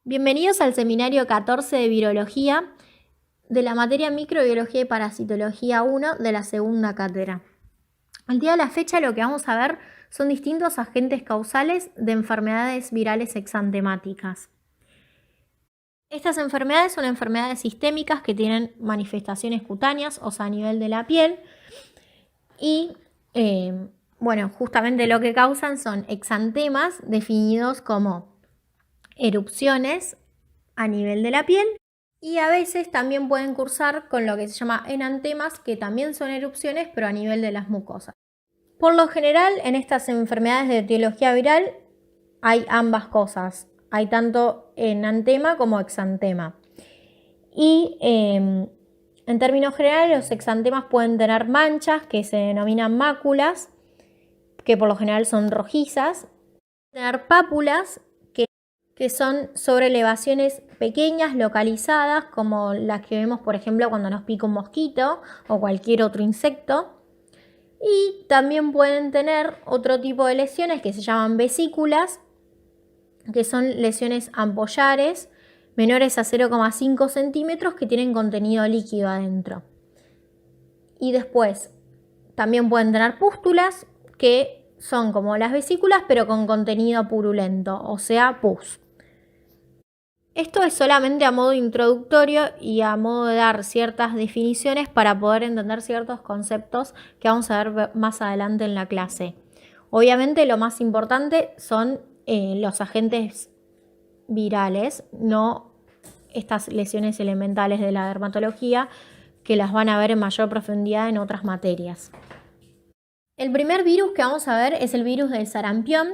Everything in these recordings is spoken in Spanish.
Bienvenidos al seminario 14 de Virología de la materia Microbiología y Parasitología 1 de la segunda cátedra. Al día de la fecha lo que vamos a ver son distintos agentes causales de enfermedades virales exantemáticas. Estas enfermedades son enfermedades sistémicas que tienen manifestaciones cutáneas, o sea, a nivel de la piel, y justamente lo que causan son exantemas definidos como erupciones a nivel de la piel, y a veces también pueden cursar con lo que se llama enantemas, que también son erupciones pero a nivel de las mucosas. Por lo general, en estas enfermedades de etiología viral hay ambas cosas, hay tanto enantema como exantema. Y en términos generales, los exantemas pueden tener manchas que se denominan máculas, que por lo general son rojizas, tener pápulas que son sobre elevaciones pequeñas, localizadas, como las que vemos, por ejemplo, cuando nos pica un mosquito o cualquier otro insecto. Y también pueden tener otro tipo de lesiones que se llaman vesículas, que son lesiones ampollares menores a 0,5 centímetros que tienen contenido líquido adentro. Y después también pueden tener pústulas, que son como las vesículas pero con contenido purulento, o sea, pus. Esto es solamente a modo introductorio y a modo de dar ciertas definiciones para poder entender ciertos conceptos que vamos a ver más adelante en la clase. Obviamente lo más importante son los agentes virales, no estas lesiones elementales de la dermatología, que las van a ver en mayor profundidad en otras materias. El primer virus que vamos a ver es el virus del sarampión,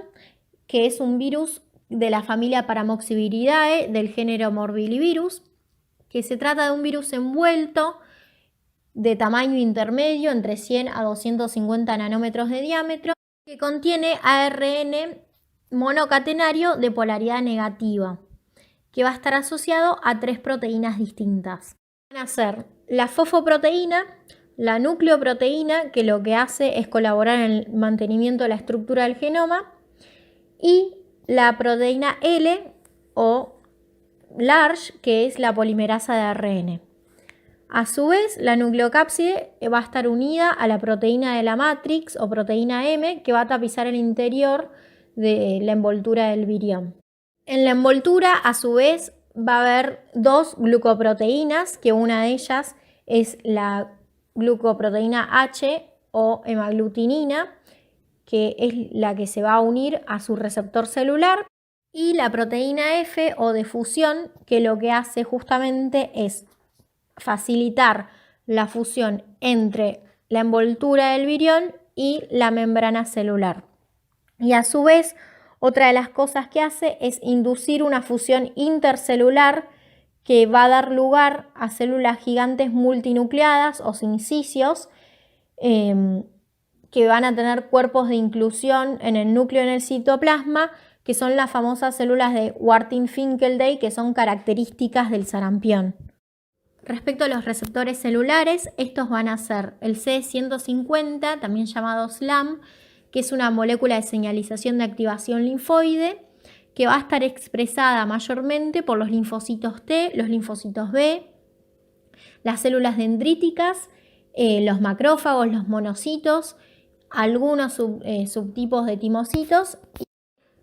que es un virus de la familia Paramoxiviridae del género Morbillivirus, que se trata de un virus envuelto de tamaño intermedio entre 100 a 250 nanómetros de diámetro, que contiene ARN monocatenario de polaridad negativa, que va a estar asociado a 3 proteínas distintas. Van a ser la fosfoproteína, la nucleoproteína, que lo que hace es colaborar en el mantenimiento de la estructura del genoma, y la proteína L o large, que es la polimerasa de ARN. A su vez, la nucleocápside va a estar unida a la proteína de la matrix o proteína M, que va a tapizar el interior de la envoltura del virión. En la envoltura, a su vez, va a haber 2 glucoproteínas, que una de ellas es la glucoproteína H o hemaglutinina, que es la que se va a unir a su receptor celular, y la proteína F o de fusión, que lo que hace justamente es facilitar la fusión entre la envoltura del virión y la membrana celular. Y a su vez, otra de las cosas que hace es inducir una fusión intercelular que va a dar lugar a células gigantes multinucleadas o sincicios, que van a tener cuerpos de inclusión en el núcleo en el citoplasma, que son las famosas células de Wartin-Finkelday, que son características del sarampión. Respecto a los receptores celulares, estos van a ser el CD150, también llamado SLAM, que es una molécula de señalización de activación linfoide, que va a estar expresada mayormente por los linfocitos T, los linfocitos B, las células dendríticas, los macrófagos, los monocitos, algunos subtipos de timocitos, y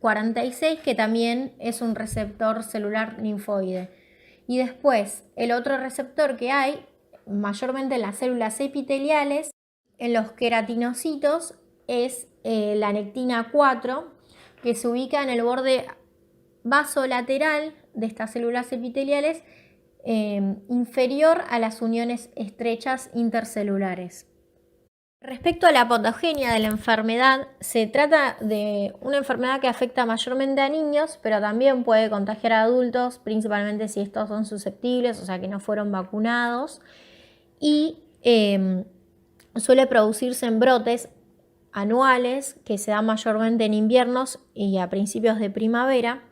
46, que también es un receptor celular linfoide. Y después, el otro receptor que hay, mayormente en las células epiteliales, en los queratinocitos, es la nectina 4, que se ubica en el borde vasolateral de estas células epiteliales, inferior a las uniones estrechas intercelulares. Respecto a la patogenia de la enfermedad, se trata de una enfermedad que afecta mayormente a niños, pero también puede contagiar a adultos, principalmente si estos son susceptibles, o sea que no fueron vacunados, y suele producirse en brotes anuales que se dan mayormente en inviernos y a principios de primavera.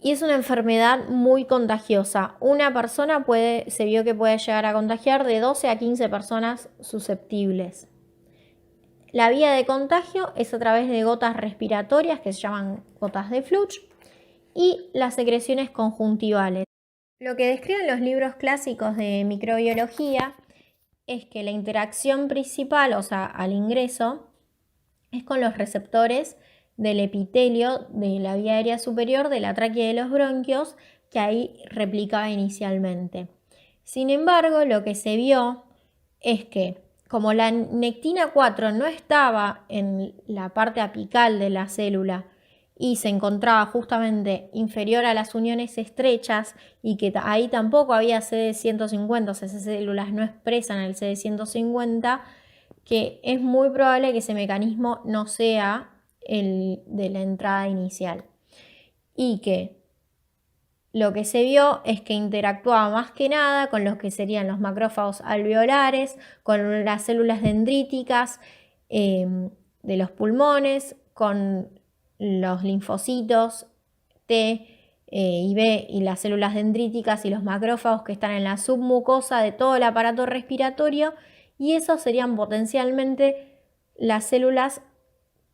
Y es una enfermedad muy contagiosa. Una persona se vio que puede llegar a contagiar de 12 a 15 personas susceptibles. La vía de contagio es a través de gotas respiratorias que se llaman gotas de Fluch, y las secreciones conjuntivales. Lo que describen los libros clásicos de microbiología es que la interacción principal, o sea, al ingreso, es con los receptores del epitelio de la vía aérea superior de la tráquea de los bronquios, que ahí replicaba inicialmente. Sin embargo, lo que se vio es que como la nectina 4 no estaba en la parte apical de la célula y se encontraba justamente inferior a las uniones estrechas y que ahí tampoco había CD150, o sea, esas células no expresan el CD150, que es muy probable que ese mecanismo no sea el de la entrada inicial. Y que lo que se vio es que interactuaba más que nada con los que serían los macrófagos alveolares, con las células dendríticas de los pulmones, con los linfocitos T y B y las células dendríticas y los macrófagos que están en la submucosa de todo el aparato respiratorio, y esos serían potencialmente las células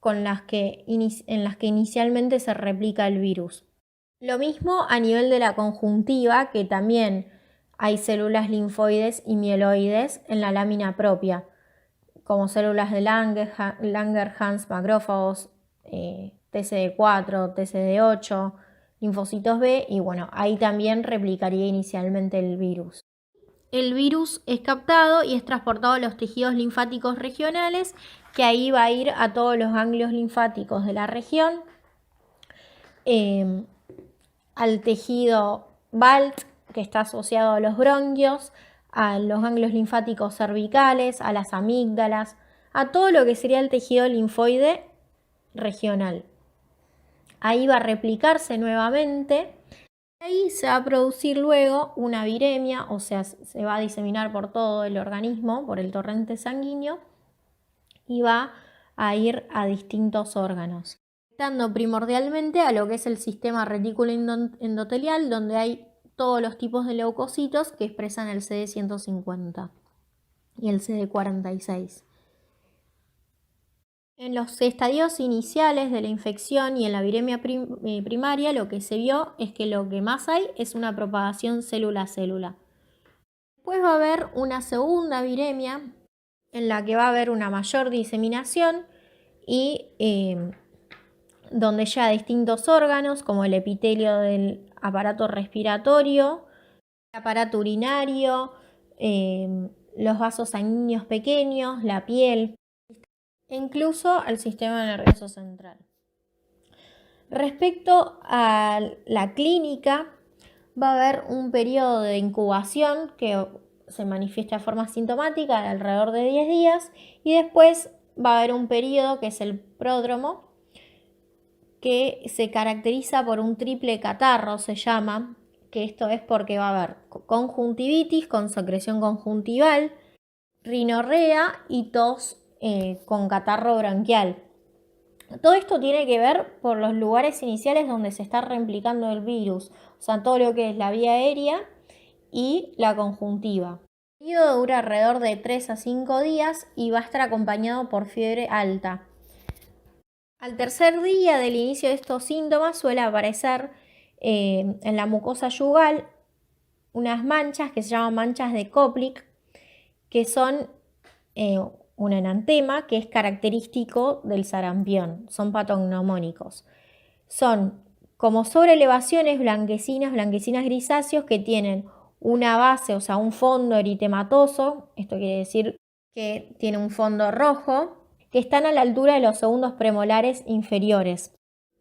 en las que inicialmente se replica el virus. Lo mismo a nivel de la conjuntiva, que también hay células linfoides y mieloides en la lámina propia, como células de Langerhans, macrófagos, TCD4, TCD8, linfocitos B, y bueno, ahí también replicaría inicialmente el virus. El virus es captado y es transportado a los tejidos linfáticos regionales, que ahí va a ir a todos los ganglios linfáticos de la región, al tejido BALT, que está asociado a los bronquios, a los ganglios linfáticos cervicales, a las amígdalas, a todo lo que sería el tejido linfoide regional. Ahí va a replicarse nuevamente. Ahí se va a producir luego una viremia, o sea, se va a diseminar por todo el organismo, por el torrente sanguíneo, y va a ir a distintos órganos, afectando primordialmente a lo que es el sistema retículo endotelial, donde hay todos los tipos de leucocitos que expresan el CD150 y el CD46. En los estadios iniciales de la infección y en la viremia primaria, lo que se vio es que lo que más hay es una propagación célula a célula. Después va a haber una segunda viremia en la que va a haber una mayor diseminación y donde ya distintos órganos como el epitelio del aparato respiratorio, el aparato urinario, los vasos sanguíneos pequeños, la piel, e incluso al sistema nervioso central. Respecto a la clínica, va a haber un periodo de incubación que se manifiesta de forma sintomática de alrededor de 10 días, y después va a haber un periodo que es el pródromo, que se caracteriza por un triple catarro, se llama, que esto es porque va a haber conjuntivitis con secreción conjuntival, rinorrea y tos con catarro bronquial. Todo esto tiene que ver por los lugares iniciales donde se está replicando el virus, o sea, todo lo que es la vía aérea y la conjuntiva. El periodo dura alrededor de 3 a 5 días y va a estar acompañado por fiebre alta. Al tercer día del inicio de estos síntomas suele aparecer en la mucosa yugal unas manchas que se llaman manchas de Koplik, que son un enantema que es característico del sarampión, son patognomónicos. Son como sobreelevaciones blanquecinas grisáceos que tienen una base, o sea, un fondo eritematoso, esto quiere decir que tiene un fondo rojo, que están a la altura de los segundos premolares inferiores.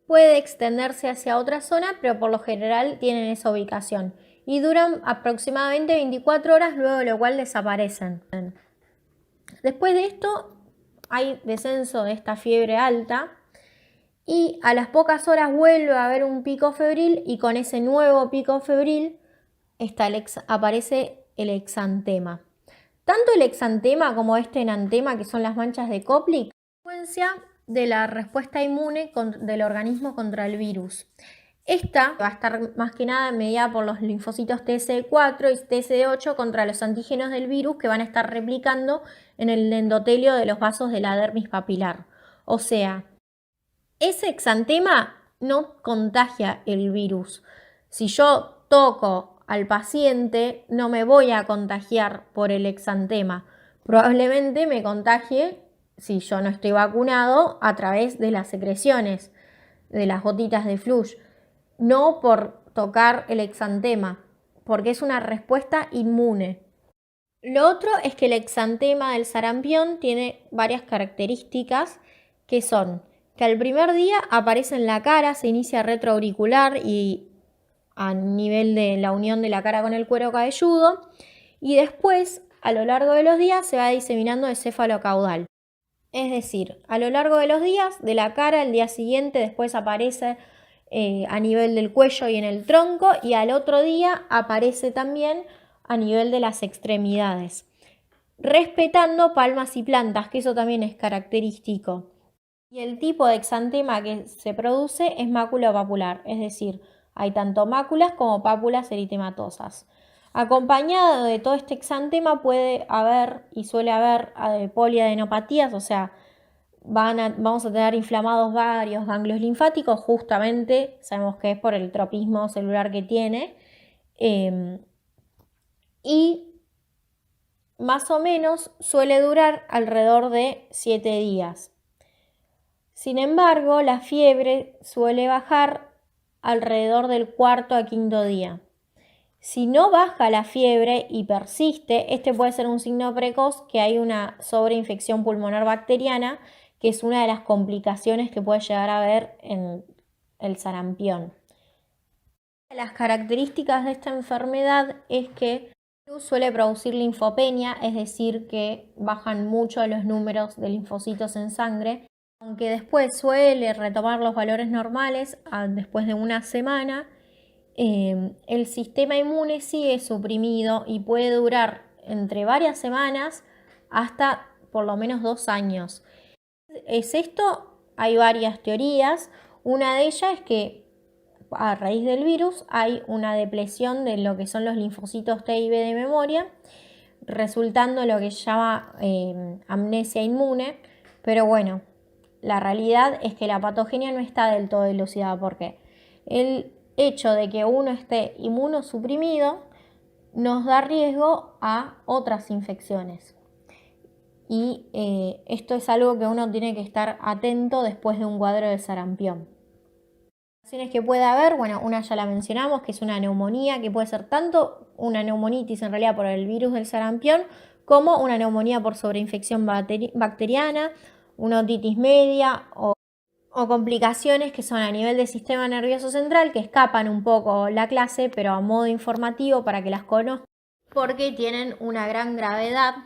Puede extenderse hacia otra zona, pero por lo general tienen esa ubicación y duran aproximadamente 24 horas, luego de lo cual desaparecen. Después de esto hay descenso de esta fiebre alta y a las pocas horas vuelve a haber un pico febril, y con ese nuevo pico febril aparece el exantema. Tanto el exantema como este enantema, que son las manchas de Koplik, consecuencia de la respuesta inmune del organismo contra el virus. Esta va a estar más que nada mediada por los linfocitos TCD4 y TCD8 contra los antígenos del virus, que van a estar replicando en el endotelio de los vasos de la dermis papilar. O sea, ese exantema no contagia el virus. Si yo toco al paciente, no me voy a contagiar por el exantema. Probablemente me contagie, si yo no estoy vacunado, a través de las secreciones, de las gotitas de flush, no por tocar el exantema, porque es una respuesta inmune. Lo otro es que el exantema del sarampión tiene varias características que son que al primer día aparece en la cara, se inicia retroauricular y a nivel de la unión de la cara con el cuero cabelludo, y después a lo largo de los días se va diseminando el céfalo caudal. Es decir, a lo largo de los días, de la cara, el día siguiente después aparece a nivel del cuello y en el tronco, y al otro día aparece también a nivel de las extremidades, respetando palmas y plantas, que eso también es característico. Y el tipo de exantema que se produce es maculopapular, es decir, hay tanto máculas como pápulas eritematosas. Acompañado de todo este exantema puede haber y suele haber poliadenopatías, o sea, vamos a tener inflamados varios ganglios linfáticos, justamente sabemos que es por el tropismo celular que tiene, y más o menos suele durar alrededor de 7 días. Sin embargo, la fiebre suele bajar alrededor del cuarto a quinto día. Si no baja la fiebre y persiste, este puede ser un signo precoz que hay una sobreinfección pulmonar bacteriana, que es una de las complicaciones que puede llegar a haber en el sarampión. Las características de esta enfermedad es que suele producir linfopenia, es decir, que bajan mucho los números de linfocitos en sangre, aunque después suele retomar los valores normales después de una semana. El sistema inmune sigue suprimido y puede durar entre varias semanas hasta por lo menos 2 años. ¿Es esto? Hay varias teorías. Una de ellas es que a raíz del virus hay una depresión de lo que son los linfocitos T y B de memoria, resultando en lo que se llama amnesia inmune. Pero bueno, la realidad es que la patogenia no está del todo dilucidada, porque el hecho de que uno esté inmunosuprimido nos da riesgo a otras infecciones. Y esto es algo que uno tiene que estar atento después de un cuadro de sarampión. Que puede haber, bueno, una ya la mencionamos, que es una neumonía, que puede ser tanto una neumonitis en realidad por el virus del sarampión, como una neumonía por sobreinfección bacteriana, una otitis media o complicaciones que son a nivel del sistema nervioso central, que escapan un poco la clase, pero a modo informativo para que las conozcan, porque tienen una gran gravedad,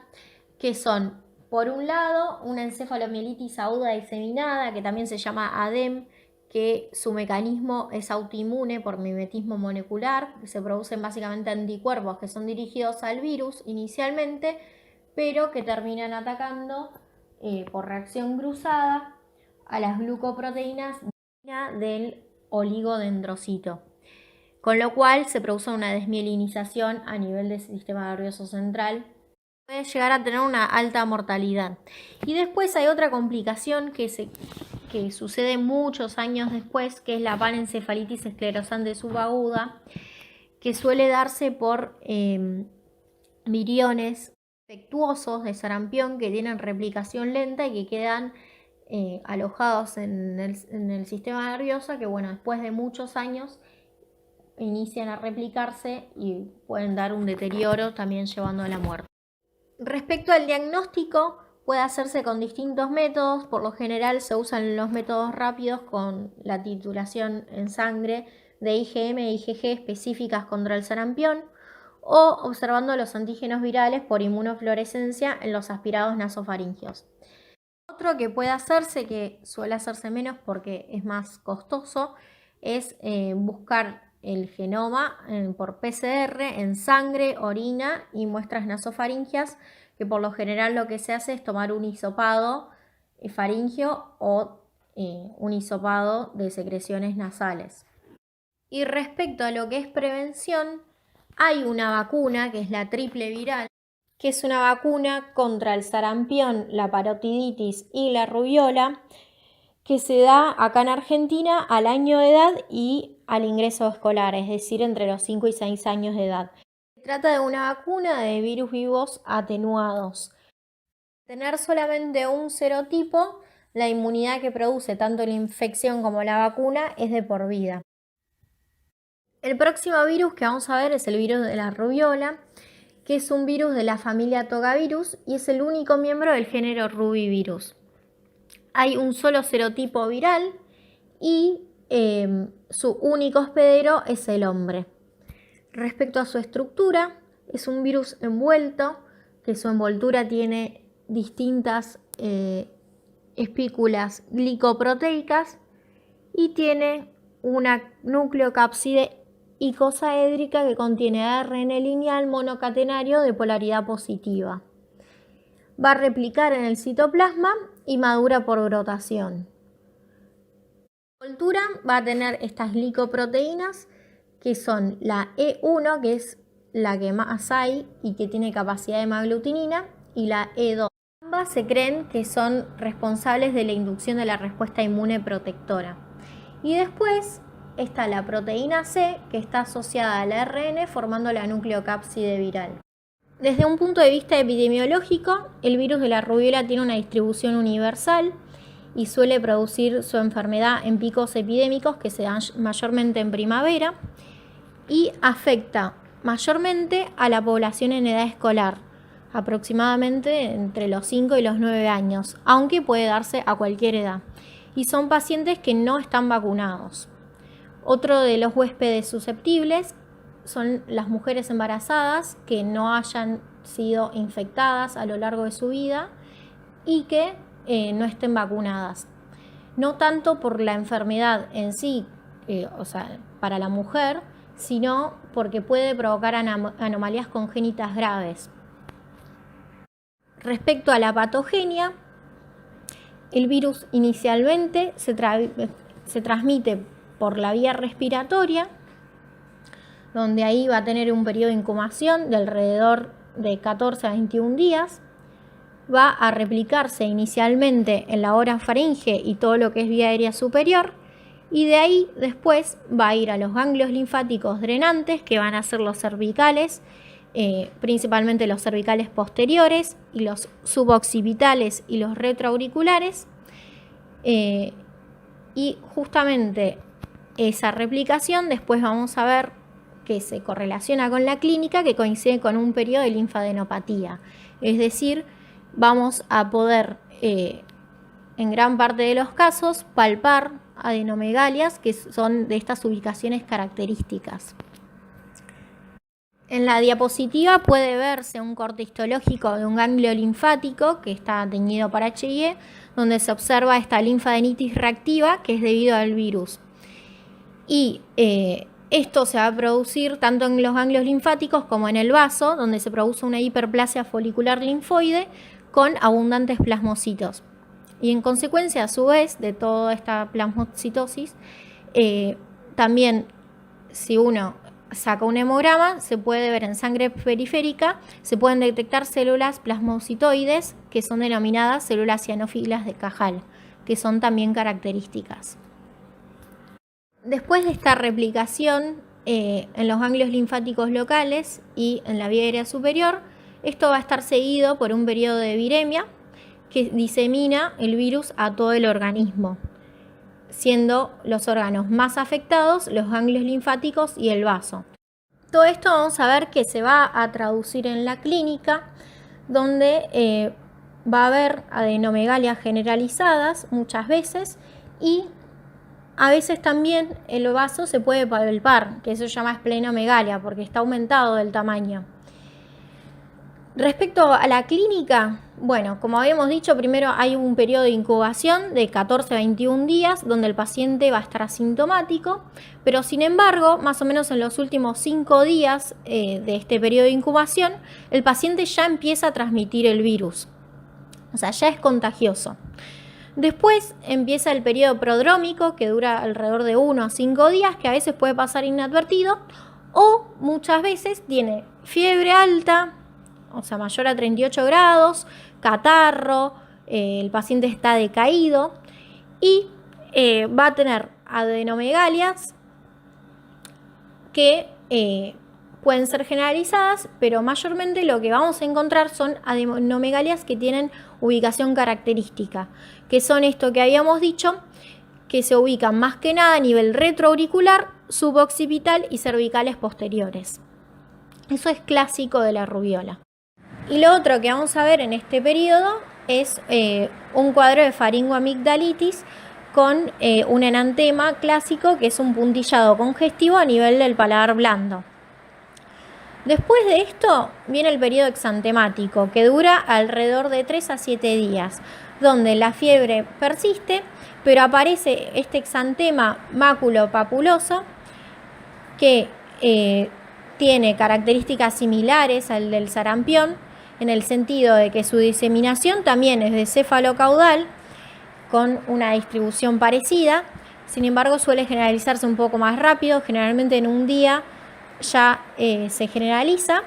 que son, por un lado, una encefalomielitis aguda diseminada, que también se llama ADEM, que su mecanismo es autoinmune por mimetismo molecular, que se producen básicamente anticuerpos que son dirigidos al virus inicialmente, pero que terminan atacando por reacción cruzada a las glucoproteínas del oligodendrocito, con lo cual se produce una desmielinización a nivel del sistema nervioso central. Puede llegar a tener una alta mortalidad. Y después hay otra complicación que sucede muchos años después, que es la panencefalitis esclerosante subaguda, que suele darse por viriones infectuosos de sarampión que tienen replicación lenta y que quedan alojados en el sistema nervioso, que bueno, después de muchos años inician a replicarse y pueden dar un deterioro, también llevando a la muerte. Respecto al diagnóstico, puede hacerse con distintos métodos. Por lo general se usan los métodos rápidos con la titulación en sangre de IgM e IgG específicas contra el sarampión, o observando los antígenos virales por inmunofluorescencia en los aspirados nasofaringios. Otro que puede hacerse, que suele hacerse menos porque es más costoso, es buscar el genoma por PCR en sangre, orina y muestras nasofaringias, que por lo general lo que se hace es tomar un hisopado faringio o un hisopado de secreciones nasales. Y respecto a lo que es prevención, hay una vacuna que es la triple viral, que es una vacuna contra el sarampión, la parotiditis y la rubiola, que se da acá en Argentina al año de edad y al ingreso escolar, es decir, entre los 5 y 6 años de edad. Se trata de una vacuna de virus vivos atenuados. Tener solamente un serotipo, la inmunidad que produce tanto la infección como la vacuna es de por vida. El próximo virus que vamos a ver es el virus de la rubiola, que es un virus de la familia Togavirus y es el único miembro del género Rubivirus. Hay un solo serotipo viral y su único hospedero es el hombre. Respecto a su estructura, es un virus envuelto, que su envoltura tiene distintas espículas glicoproteicas y tiene una nucleocápside icosaédrica que contiene ARN lineal monocatenario de polaridad positiva. Va a replicar en el citoplasma y madura por brotación. La envoltura va a tener estas glicoproteínas que son la E1, que es la que más hay y que tiene capacidad de hemaglutinina, y la E2. Ambas se creen que son responsables de la inducción de la respuesta inmune protectora. Y después está la proteína C, que está asociada al ARN formando la nucleocápside viral. Desde un punto de vista epidemiológico, el virus de la rubiola tiene una distribución universal y suele producir su enfermedad en picos epidémicos que se dan mayormente en primavera y afecta mayormente a la población en edad escolar, aproximadamente entre los 5 y los 9 años, aunque puede darse a cualquier edad, y son pacientes que no están vacunados. Otro de los huéspedes susceptibles son las mujeres embarazadas que no hayan sido infectadas a lo largo de su vida y que no estén vacunadas. No tanto por la enfermedad en sí, para la mujer, sino porque puede provocar anomalías congénitas graves. Respecto a la patogenia, el virus inicialmente se transmite por la vía respiratoria, donde ahí va a tener un periodo de incubación de alrededor de 14 a 21 días. Va a replicarse inicialmente en la orofaringe y todo lo que es vía aérea superior, y de ahí después va a ir a los ganglios linfáticos drenantes, que van a ser los cervicales, principalmente los cervicales posteriores, y los suboccipitales y los retroauriculares, y justamente esa replicación después vamos a ver que se correlaciona con la clínica, que coincide con un periodo de linfadenopatía, es decir, vamos a poder en gran parte de los casos palpar adenomegalias que son de estas ubicaciones características. En la diapositiva puede verse un corte histológico de un ganglio linfático que está teñido para HIE, donde se observa esta linfadenitis reactiva que es debido al virus. Y esto se va a producir tanto en los ganglios linfáticos como en el vaso, donde se produce una hiperplasia folicular linfoide con abundantes plasmocitos. Y en consecuencia, a su vez, de toda esta plasmocitosis, también si uno saca un hemograma, se puede ver en sangre periférica, se pueden detectar células plasmocitoides que son denominadas células cianófilas de Cajal, que son también características. Después de esta replicación en los ganglios linfáticos locales y en la vía aérea superior, esto va a estar seguido por un periodo de viremia que disemina el virus a todo el organismo, siendo los órganos más afectados los ganglios linfáticos y el vaso. Todo esto vamos a ver que se va a traducir en la clínica, donde va a haber adenomegalias generalizadas muchas veces y a veces también el vaso se puede palpar, que eso se llama esplenomegalia porque está aumentado del tamaño. Respecto a la clínica, bueno, como habíamos dicho, primero hay un periodo de incubación de 14 a 21 días donde el paciente va a estar asintomático, pero sin embargo, más o menos en los últimos 5 días de este periodo de incubación, el paciente ya empieza a transmitir el virus, o sea, ya es contagioso. Después empieza el periodo prodrómico que dura alrededor de 1 a 5 días, que a veces puede pasar inadvertido o muchas veces tiene fiebre alta, o sea, mayor a 38 grados, catarro, el paciente está decaído y va a tener adenomegalias que pueden ser generalizadas, pero mayormente lo que vamos a encontrar son adenomegalias que tienen ubicación característica, que son esto que habíamos dicho, que se ubican más que nada a nivel retroauricular, suboccipital y cervicales posteriores. Eso es clásico de la rubiola. Y lo otro que vamos a ver en este periodo es un cuadro de faringoamigdalitis con un enantema clásico, que es un puntillado congestivo a nivel del paladar blando. Después de esto viene el periodo exantemático, que dura alrededor de 3 a 7 días, donde la fiebre persiste, pero aparece este exantema maculopapuloso que tiene características similares al del sarampión, en el sentido de que su diseminación también es de cefalocaudal, con una distribución parecida. Sin embargo, suele generalizarse un poco más rápido, generalmente en un día ya se generaliza.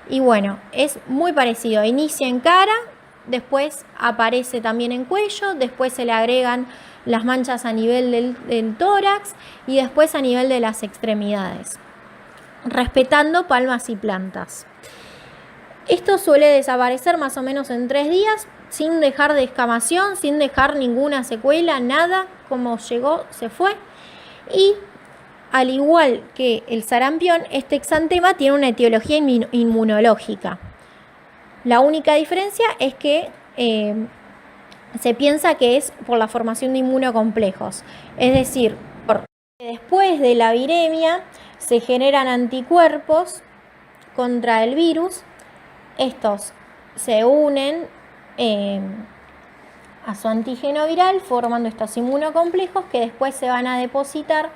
Y bueno, es muy parecido, inicia en cara, después aparece también en cuello, después se le agregan las manchas a nivel del tórax y después a nivel de las extremidades, respetando palmas y plantas. Esto suele desaparecer más o menos en 3 días, sin dejar descamación, sin dejar ninguna secuela, nada, como llegó, se fue. Y al igual que el sarampión, este exantema tiene una etiología inmunológica. La única diferencia es que se piensa que es por la formación de inmunocomplejos. Es decir, después de la viremia se generan anticuerpos contra el virus. Estos se unen a su antígeno viral, formando estos inmunocomplejos que después se van a depositar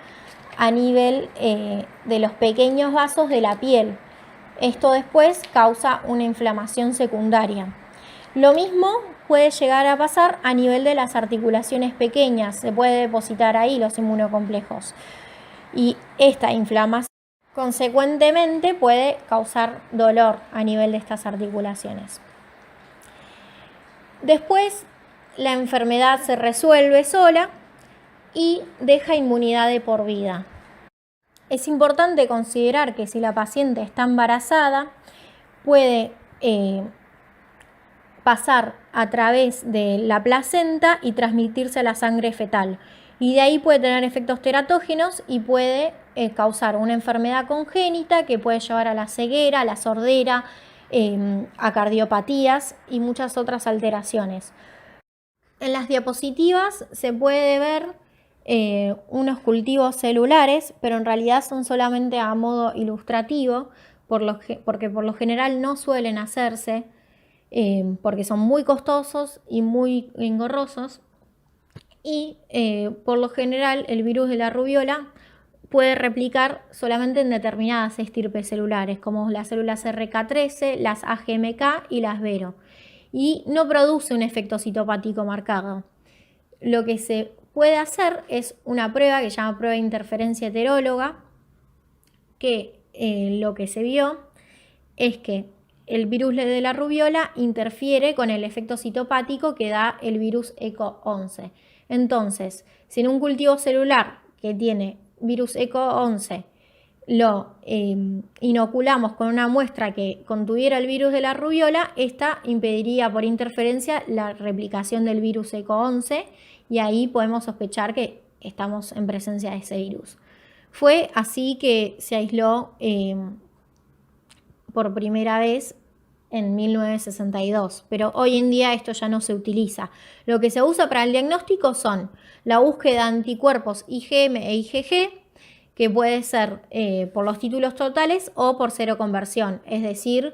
a nivel de los pequeños vasos de la piel. Esto después causa una inflamación secundaria. Lo mismo puede llegar a pasar a nivel de las articulaciones pequeñas, se puede depositar ahí los inmunocomplejos. Y esta inflamación consecuentemente puede causar dolor a nivel de estas articulaciones. Después la enfermedad se resuelve sola y deja inmunidad de por vida. Es importante considerar que si la paciente está embarazada, puede pasar a través de la placenta y transmitirse a la sangre fetal. Y de ahí puede tener efectos teratógenos y puede causar una enfermedad congénita que puede llevar a la ceguera, a la sordera, a cardiopatías y muchas otras alteraciones. En las diapositivas se puede ver unos cultivos celulares, pero en realidad son solamente a modo ilustrativo, porque por lo general no suelen hacerse, porque son muy costosos y muy engorrosos. Y por lo general el virus de la rubiola puede replicar solamente en determinadas estirpes celulares, como las células RK13, las AGMK y las Vero, y no produce un efecto citopático marcado. Lo que se puede hacer es una prueba que se llama prueba de interferencia heteróloga, que lo que se vio es que el virus de la rubiola interfiere con el efecto citopático que da el virus ECO11. Entonces, si en un cultivo celular que tiene virus ECO11 lo inoculamos con una muestra que contuviera el virus de la rubiola, esta impediría por interferencia la replicación del virus ECO11 y ahí podemos sospechar que estamos en presencia de ese virus. Fue así que se aisló por primera vez en 1962, pero hoy en día esto ya no se utiliza. Lo que se usa para el diagnóstico son la búsqueda de anticuerpos IgM e IgG, que puede ser por los títulos totales o por seroconversión, es decir,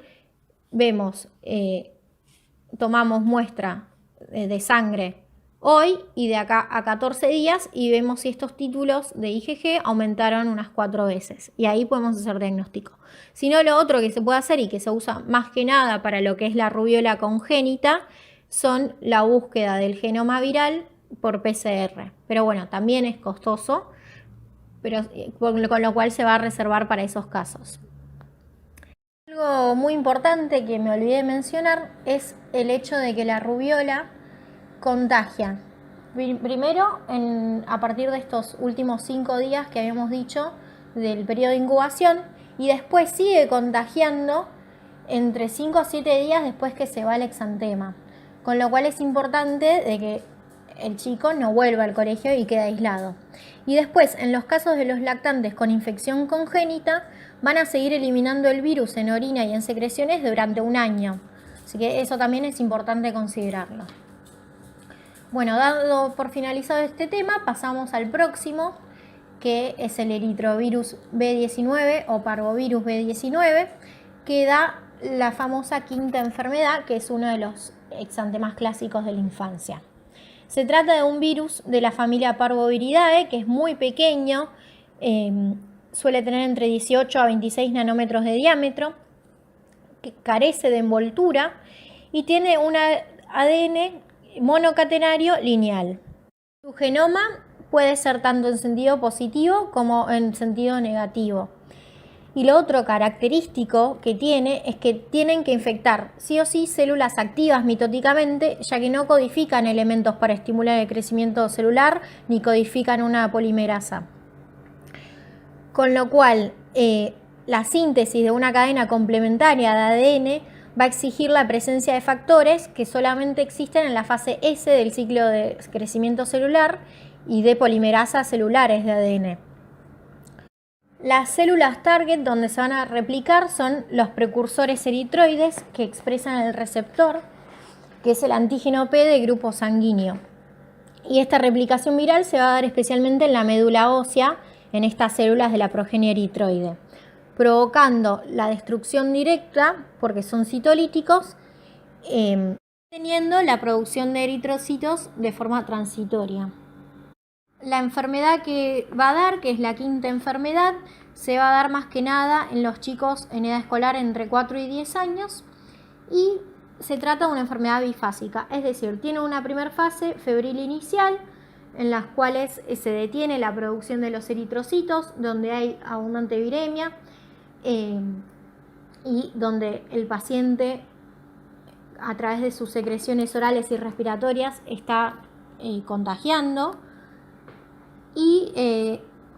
vemos, tomamos muestra de sangre hoy y de acá a 14 días y vemos si estos títulos de IgG aumentaron unas 4 veces y ahí podemos hacer diagnóstico. Si no, lo otro que se puede hacer y que se usa más que nada para lo que es la rubiola congénita son la búsqueda del genoma viral por PCR. Pero bueno, también es costoso, pero con lo cual se va a reservar para esos casos. Algo muy importante que me olvidé mencionar es el hecho de que la rubiola contagia Primero, a partir de estos últimos 5 días que habíamos dicho del periodo de incubación, y después sigue contagiando entre 5 a 7 días después que se va el exantema. Con lo cual es importante de que el chico no vuelva al colegio y quede aislado. Y después, en los casos de los lactantes con infección congénita, van a seguir eliminando el virus en orina y en secreciones durante 1 año. Así que eso también es importante considerarlo. Bueno, dado por finalizado este tema, pasamos al próximo, que es el eritrovirus B19 o parvovirus B19, que da la famosa quinta enfermedad, que es uno de los exantemas clásicos de la infancia. Se trata de un virus de la familia Parvoviridae, que es muy pequeño, suele tener entre 18 a 26 nanómetros de diámetro, que carece de envoltura y tiene un ADN monocatenario lineal. Su genoma puede ser tanto en sentido positivo como en sentido negativo. Y lo otro característico que tiene es que tienen que infectar sí o sí células activas mitóticamente, ya que no codifican elementos para estimular el crecimiento celular ni codifican una polimerasa. Con lo cual, la síntesis de una cadena complementaria de ADN va a exigir la presencia de factores que solamente existen en la fase S del ciclo de crecimiento celular y de polimerasas celulares de ADN. Las células target donde se van a replicar son los precursores eritroides que expresan el receptor, que es el antígeno P de grupo sanguíneo. Y esta replicación viral se va a dar especialmente en la médula ósea, en estas células de la progenie eritroide, provocando la destrucción directa, porque son citolíticos, teniendo la producción de eritrocitos de forma transitoria. La enfermedad que va a dar, que es la quinta enfermedad, se va a dar más que nada en los chicos en edad escolar entre 4 y 10 años y se trata de una enfermedad bifásica, es decir, tiene una primera fase febril inicial en las cuales se detiene la producción de los eritrocitos, donde hay abundante viremia y donde el paciente a través de sus secreciones orales y respiratorias está contagiando y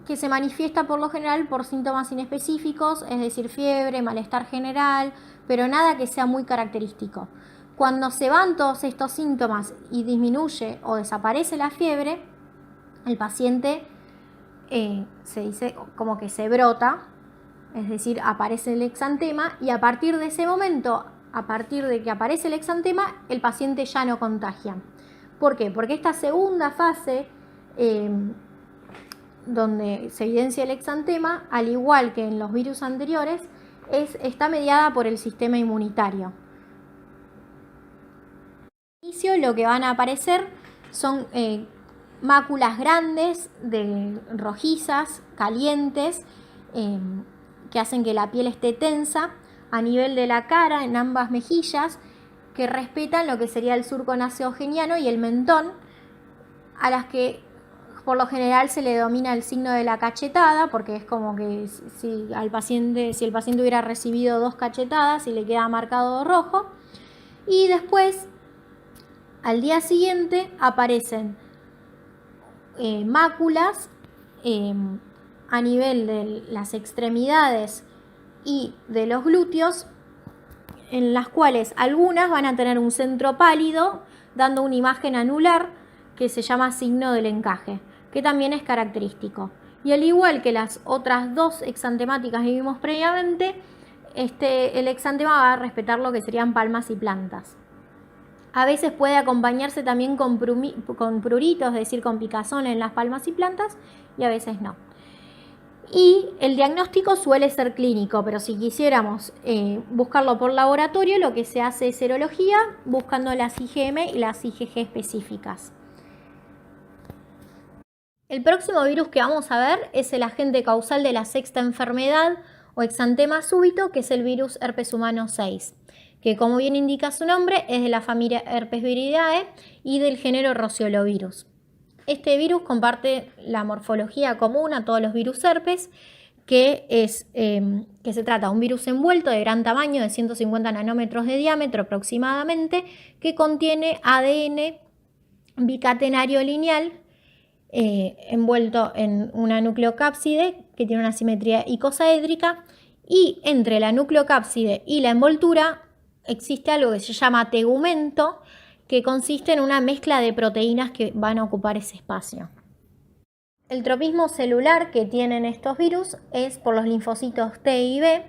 que se manifiesta por lo general por síntomas inespecíficos, es decir, fiebre, malestar general, pero nada que sea muy característico. Cuando se van todos estos síntomas y disminuye o desaparece la fiebre, el paciente se dice como que se brota, es decir, aparece el exantema y a partir de ese momento, a partir de que aparece el exantema, el paciente ya no contagia. ¿Por qué? Porque esta segunda fase donde se evidencia el exantema, al igual que en los virus anteriores, está mediada por el sistema inmunitario. Al inicio lo que van a aparecer son máculas grandes, rojizas, calientes, que hacen que la piel esté tensa a nivel de la cara, en ambas mejillas, que respetan lo que sería el surco nasoogeniano y el mentón, a las que por lo general se le denomina el signo de la cachetada, porque es como que si el paciente hubiera recibido 2 cachetadas y le queda marcado rojo. Y después, al día siguiente, aparecen máculas a nivel de las extremidades y de los glúteos, en las cuales algunas van a tener un centro pálido, dando una imagen anular que se llama signo del encaje, que también es característico. Y al igual que las otras 2 exantemáticas que vimos previamente, el exantema va a respetar lo que serían palmas y plantas. A veces puede acompañarse también con pruritos, es decir, con picazón en las palmas y plantas, y a veces no. Y el diagnóstico suele ser clínico, pero si quisiéramos buscarlo por laboratorio, lo que se hace es serología, buscando las IgM y las IgG específicas. El próximo virus que vamos a ver es el agente causal de la sexta enfermedad o exantema súbito, que es el virus herpes humano 6, que como bien indica su nombre es de la familia Herpesviridae y del género Roseolovirus. Este virus comparte la morfología común a todos los virus herpes, que se trata de un virus envuelto de gran tamaño, de 150 nanómetros de diámetro aproximadamente, que contiene ADN bicatenario lineal envuelto en una nucleocápside que tiene una simetría icosaédrica, y entre la nucleocápside y la envoltura existe algo que se llama tegumento, que consiste en una mezcla de proteínas que van a ocupar ese espacio. El tropismo celular que tienen estos virus es por los linfocitos T y B,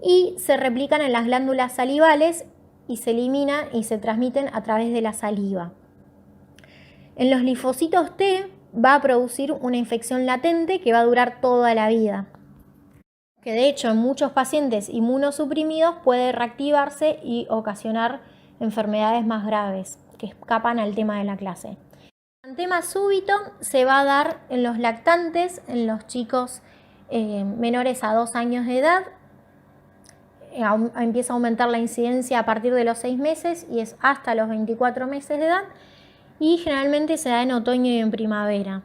y se replican en las glándulas salivales y se eliminan y se transmiten a través de la saliva. En los linfocitos T va a producir una infección latente que va a durar toda la vida, que de hecho en muchos pacientes inmunosuprimidos puede reactivarse y ocasionar enfermedades más graves que escapan al tema de la clase. El exantema súbito se va a dar en los lactantes, en los chicos menores a 2 años de edad. Empieza a aumentar la incidencia a partir de los 6 meses y es hasta los 24 meses de edad, y generalmente se da en otoño y en primavera.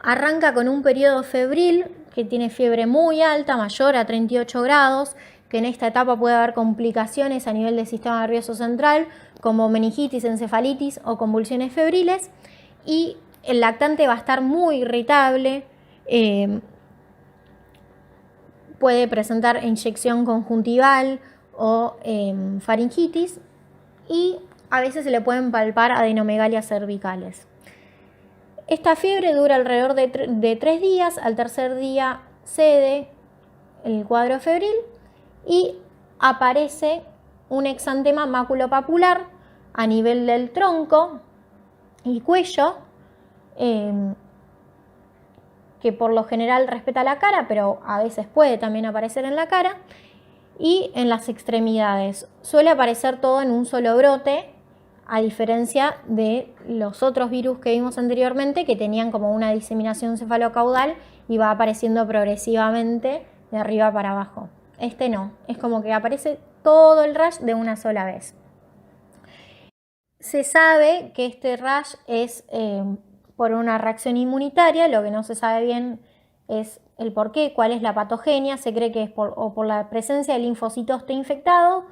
Arranca con un periodo febril que tiene fiebre muy alta, mayor a 38 grados, que en esta etapa puede haber complicaciones a nivel del sistema nervioso central, como meningitis, encefalitis o convulsiones febriles, y el lactante va a estar muy irritable, puede presentar inyección conjuntival o faringitis, y a veces se le pueden palpar adenomegalias cervicales. Esta fiebre dura alrededor de 3 días, al tercer día cede el cuadro febril y aparece un exantema maculopapular a nivel del tronco y cuello, que por lo general respeta la cara, pero a veces puede también aparecer en la cara, y en las extremidades. Suele aparecer todo en un solo brote, a diferencia de los otros virus que vimos anteriormente, que tenían como una diseminación cefalocaudal y va apareciendo progresivamente de arriba para abajo. Este no, es como que aparece todo el rash de una sola vez. Se sabe que este rash es por una reacción inmunitaria, lo que no se sabe bien es el por qué, cuál es la patogenia. Se cree que es por la presencia de linfocitos T infectados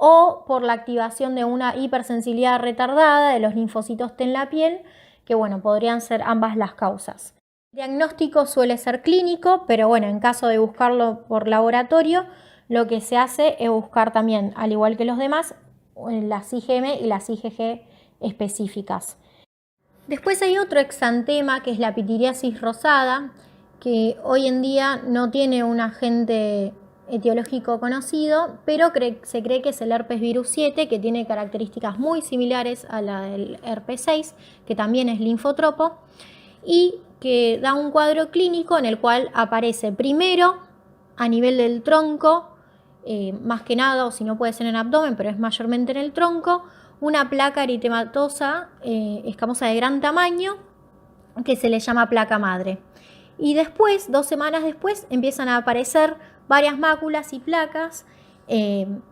o por la activación de una hipersensibilidad retardada de los linfocitos T en la piel, que bueno, podrían ser ambas las causas. El diagnóstico suele ser clínico, pero bueno, en caso de buscarlo por laboratorio, lo que se hace es buscar también, al igual que los demás, las IgM y las IgG específicas. Después hay otro exantema que es la pitiriasis rosada, que hoy en día no tiene un agente etiológico conocido, pero se cree que es el herpes virus 7, que tiene características muy similares a la del herpes 6, que también es linfotropo, y que da un cuadro clínico en el cual aparece primero a nivel del tronco, más que nada, o si no puede ser en abdomen, pero es mayormente en el tronco, una placa eritematosa escamosa de gran tamaño que se le llama placa madre. Y después, 2 semanas después, empiezan a aparecer varias máculas y placas en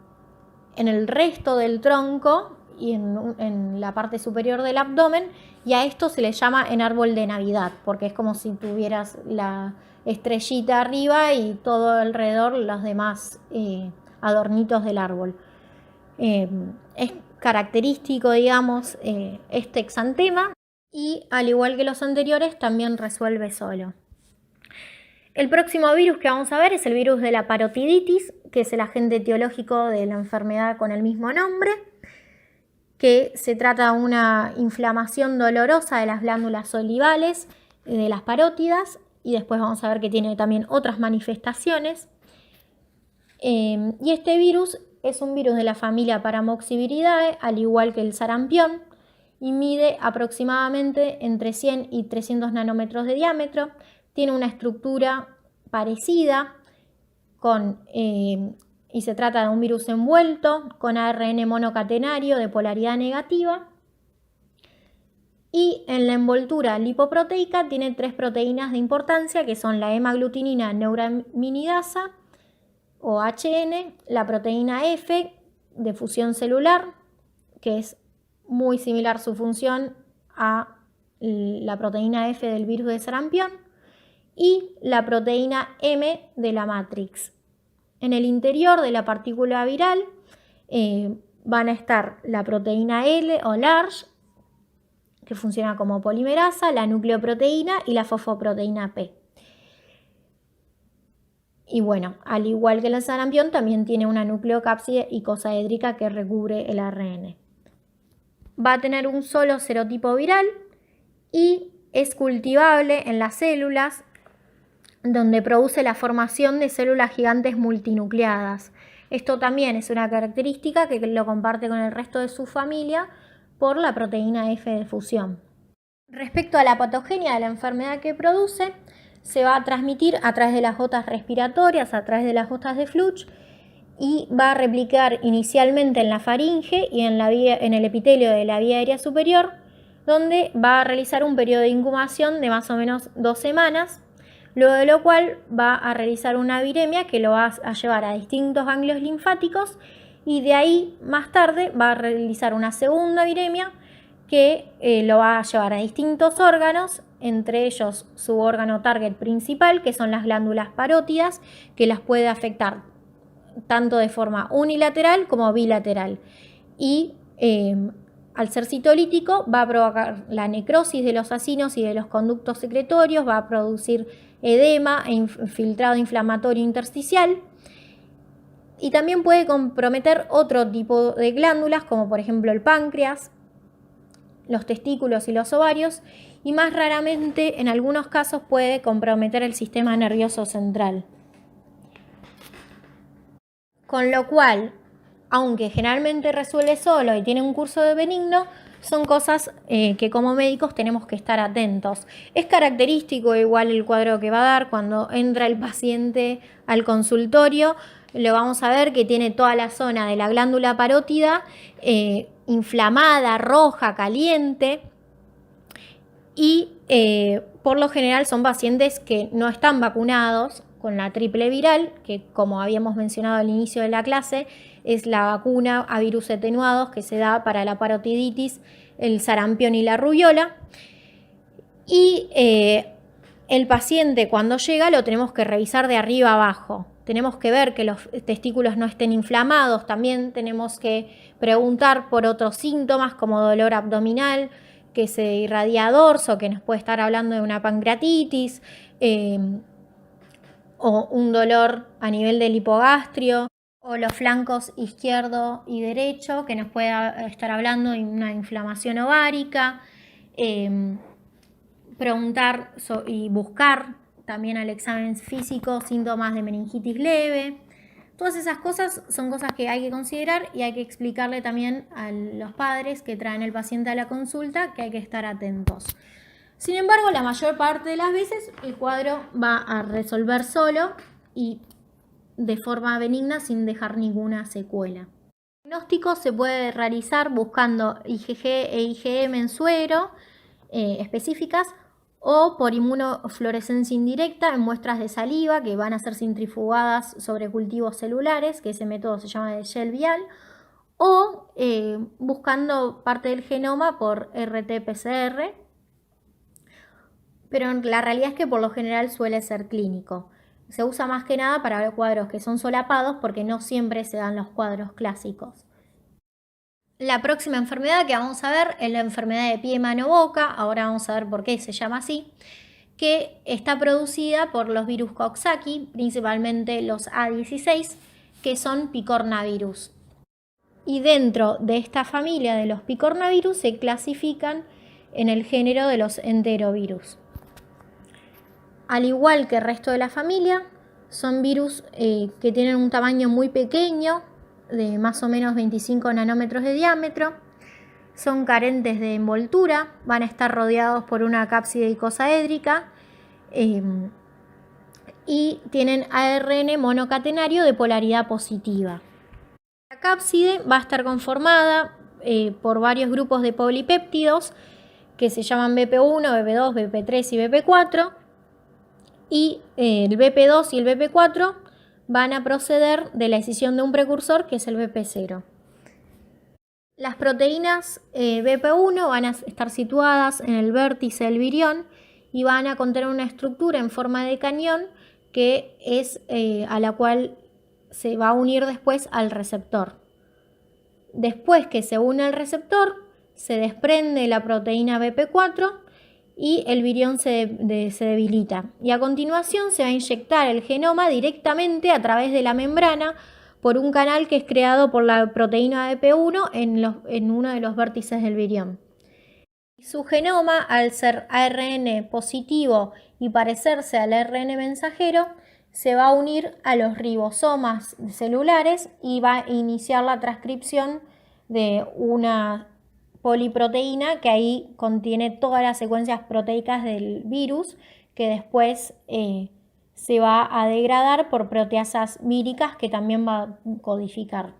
el resto del tronco y en la parte superior del abdomen, y a esto se le llama en árbol de Navidad, porque es como si tuvieras la estrellita arriba y todo alrededor los demás adornitos del árbol. Es característico, digamos, este exantema, y al igual que los anteriores también resuelve solo. El próximo virus que vamos a ver es el virus de la parotiditis, que es el agente etiológico de la enfermedad con el mismo nombre, que se trata de una inflamación dolorosa de las glándulas salivales, de las parótidas, y después vamos a ver que tiene también otras manifestaciones. Y este virus es un virus de la familia Paramoxiviridae, al igual que el sarampión, y mide aproximadamente entre 100 y 300 nanómetros de diámetro. Tiene una estructura parecida y se trata de un virus envuelto con ARN monocatenario de polaridad negativa. Y en la envoltura lipoproteica tiene 3 proteínas de importancia, que son la hemaglutinina neuraminidasa o HN, la proteína F de fusión celular, que es muy similar su función a la proteína F del virus de sarampión, y la proteína M de la matrix. En el interior de la partícula viral van a estar la proteína L o large que funciona como polimerasa, la nucleoproteína y la fosfoproteína P. Y bueno, al igual que el sarampión, también tiene una nucleocápside icosaédrica que recubre el ARN. Va a tener un solo serotipo viral y es cultivable en las células, donde produce la formación de células gigantes multinucleadas. Esto también es una característica que lo comparte con el resto de su familia por la proteína F de fusión. Respecto a la patogenia de la enfermedad que produce, se va a transmitir a través de las gotas respiratorias, a través de las gotas de Fluch, y va a replicar inicialmente en la faringe y en el epitelio de la vía aérea superior, donde va a realizar un periodo de incubación de más o menos 2 semanas, luego de lo cual va a realizar una viremia que lo va a llevar a distintos ganglios linfáticos, y de ahí más tarde va a realizar una segunda viremia que lo va a llevar a distintos órganos, entre ellos su órgano target principal, que son las glándulas parótidas, que las puede afectar tanto de forma unilateral como bilateral. Y al ser citolítico va a provocar la necrosis de los acinos y de los conductos secretorios, va a producir edema e infiltrado inflamatorio intersticial, y también puede comprometer otro tipo de glándulas, como por ejemplo el páncreas, los testículos y los ovarios, y más raramente en algunos casos puede comprometer el sistema nervioso central. Con lo cual, aunque generalmente resuelve solo y tiene un curso de benigno, son cosas que como médicos tenemos que estar atentos. Es característico igual el cuadro que va a dar cuando entra el paciente al consultorio. Lo vamos a ver que tiene toda la zona de la glándula parótida inflamada, roja, caliente, y por lo general son pacientes que no están vacunados con la triple viral, que como habíamos mencionado al inicio de la clase, es la vacuna a virus atenuados que se da para la parotiditis, el sarampión y la rubiola. Y el paciente cuando llega lo tenemos que revisar de arriba abajo. Tenemos que ver que los testículos no estén inflamados. También tenemos que preguntar por otros síntomas como dolor abdominal, que se irradia dorso, que nos puede estar hablando de una pancreatitis, o un dolor a nivel del hipogastrio, o los flancos izquierdo y derecho, que nos puede estar hablando de una inflamación ovárica. Preguntar y buscar también al examen físico síntomas de meningitis leve. Todas esas cosas son cosas que hay que considerar y hay que explicarle también a los padres que traen el paciente a la consulta que hay que estar atentos. Sin embargo, la mayor parte de las veces el cuadro va a resolver solo y de forma benigna sin dejar ninguna secuela. El diagnóstico se puede realizar buscando IgG e IgM en suero específicas, o por inmunofluorescencia indirecta en muestras de saliva que van a ser centrifugadas sobre cultivos celulares, que ese método se llama de gel vial, o buscando parte del genoma por RT-PCR, pero la realidad es que por lo general suele ser clínico. Se usa más que nada para cuadros que son solapados porque no siempre se dan los cuadros clásicos. La próxima enfermedad que vamos a ver es la enfermedad de pie, mano, boca. Ahora vamos a ver por qué se llama así, que está producida por los virus Coxsackie, principalmente los A16, que son picornavirus. Y dentro de esta familia de los picornavirus se clasifican en el género de los enterovirus. Al igual que el resto de la familia, son virus que tienen un tamaño muy pequeño, de más o menos 25 nanómetros de diámetro, son carentes de envoltura, van a estar rodeados por una cápside icosaédrica y tienen ARN monocatenario de polaridad positiva. La cápside va a estar conformada por varios grupos de polipéptidos que se llaman BP1, BP2, BP3 y BP4, y el BP2 y el BP4 van a proceder de la escisión de un precursor que es el BP0. Las proteínas BP1 van a estar situadas en el vértice del virión y van a contener una estructura en forma de cañón que es a la cual se va a unir después al receptor. Después que se une al receptor, se desprende la proteína BP4 y el virión se debilita. Y a continuación se va a inyectar el genoma directamente a través de la membrana por un canal que es creado por la proteína BP1 en uno de los vértices del virión. Su genoma, al ser ARN positivo y parecerse al ARN mensajero, se va a unir a los ribosomas celulares y va a iniciar la transcripción de una poliproteína que ahí contiene todas las secuencias proteicas del virus, que después se va a degradar por proteasas víricas que también va a codificar.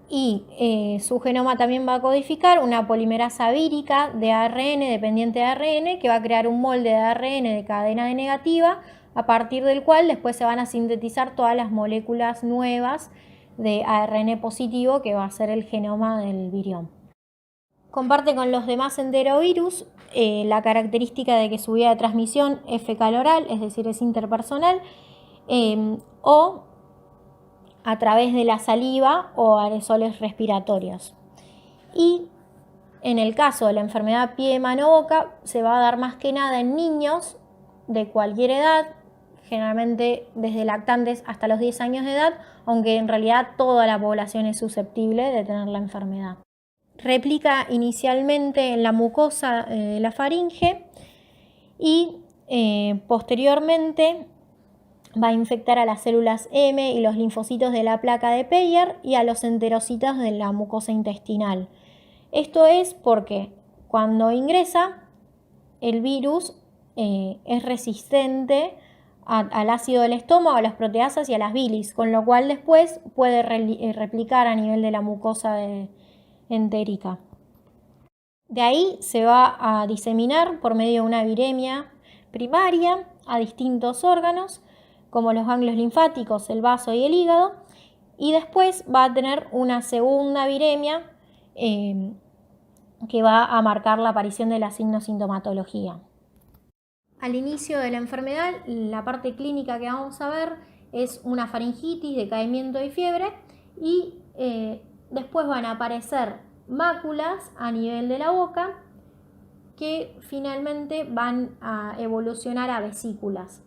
Y su genoma también va a codificar una polimerasa vírica de ARN dependiente de ARN que va a crear un molde de ARN de cadena de negativa, a partir del cual después se van a sintetizar todas las moléculas nuevas de ARN positivo que va a ser el genoma del virión. Comparte con los demás enterovirus la característica de que su vía de transmisión es fecal-oral, es decir, es interpersonal, o a través de la saliva o aerosoles respiratorios. Y en el caso de la enfermedad pie, mano, boca, se va a dar más que nada en niños de cualquier edad, generalmente desde lactantes hasta los 10 años de edad, aunque en realidad toda la población es susceptible de tener la enfermedad. Replica inicialmente en la mucosa de la faringe y posteriormente va a infectar a las células M y los linfocitos de la placa de Peyer y a los enterocitos de la mucosa intestinal. Esto es porque cuando ingresa el virus es resistente al ácido del estómago, a las proteasas y a las bilis, con lo cual después puede replicar a nivel de la mucosa entérica. De ahí se va a diseminar por medio de una viremia primaria a distintos órganos, como los ganglios linfáticos, el vaso y el hígado, y después va a tener una segunda viremia que va a marcar la aparición de la sintomatología. Al inicio de la enfermedad, la parte clínica que vamos a ver es una faringitis, decaimiento y fiebre, y después van a aparecer máculas a nivel de la boca que finalmente van a evolucionar a vesículas.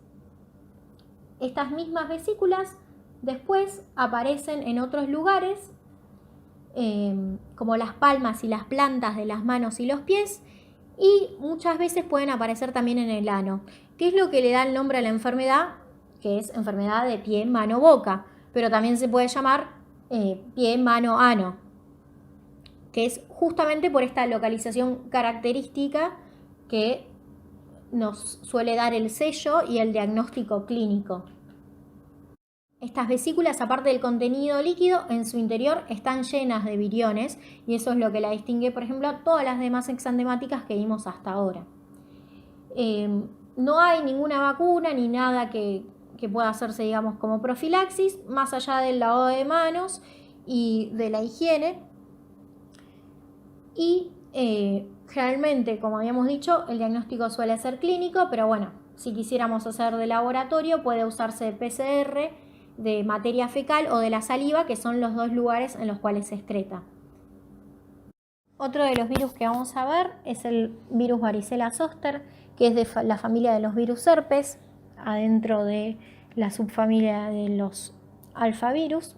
Estas mismas vesículas después aparecen en otros lugares, como las palmas y las plantas de las manos y los pies, y muchas veces pueden aparecer también en el ano, que es lo que le da el nombre a la enfermedad, que es enfermedad de pie, mano, boca, pero también se puede llamar pie, mano, ano, que es justamente por esta localización característica que nos suele dar el sello y el diagnóstico clínico. Estas vesículas, aparte del contenido líquido, en su interior están llenas de viriones y eso es lo que la distingue, por ejemplo, a todas las demás exantemáticas que vimos hasta ahora. No hay ninguna vacuna ni nada que pueda hacerse, digamos, como profilaxis, más allá del lavado de manos y de la higiene. Y generalmente, como habíamos dicho, el diagnóstico suele ser clínico, pero bueno, si quisiéramos hacer de laboratorio, puede usarse PCR, de materia fecal o de la saliva, que son los dos lugares en los cuales se excreta. Otro de los virus que vamos a ver es el virus varicela zoster, que es de la familia de los virus herpes, adentro de la subfamilia de los alfavirus,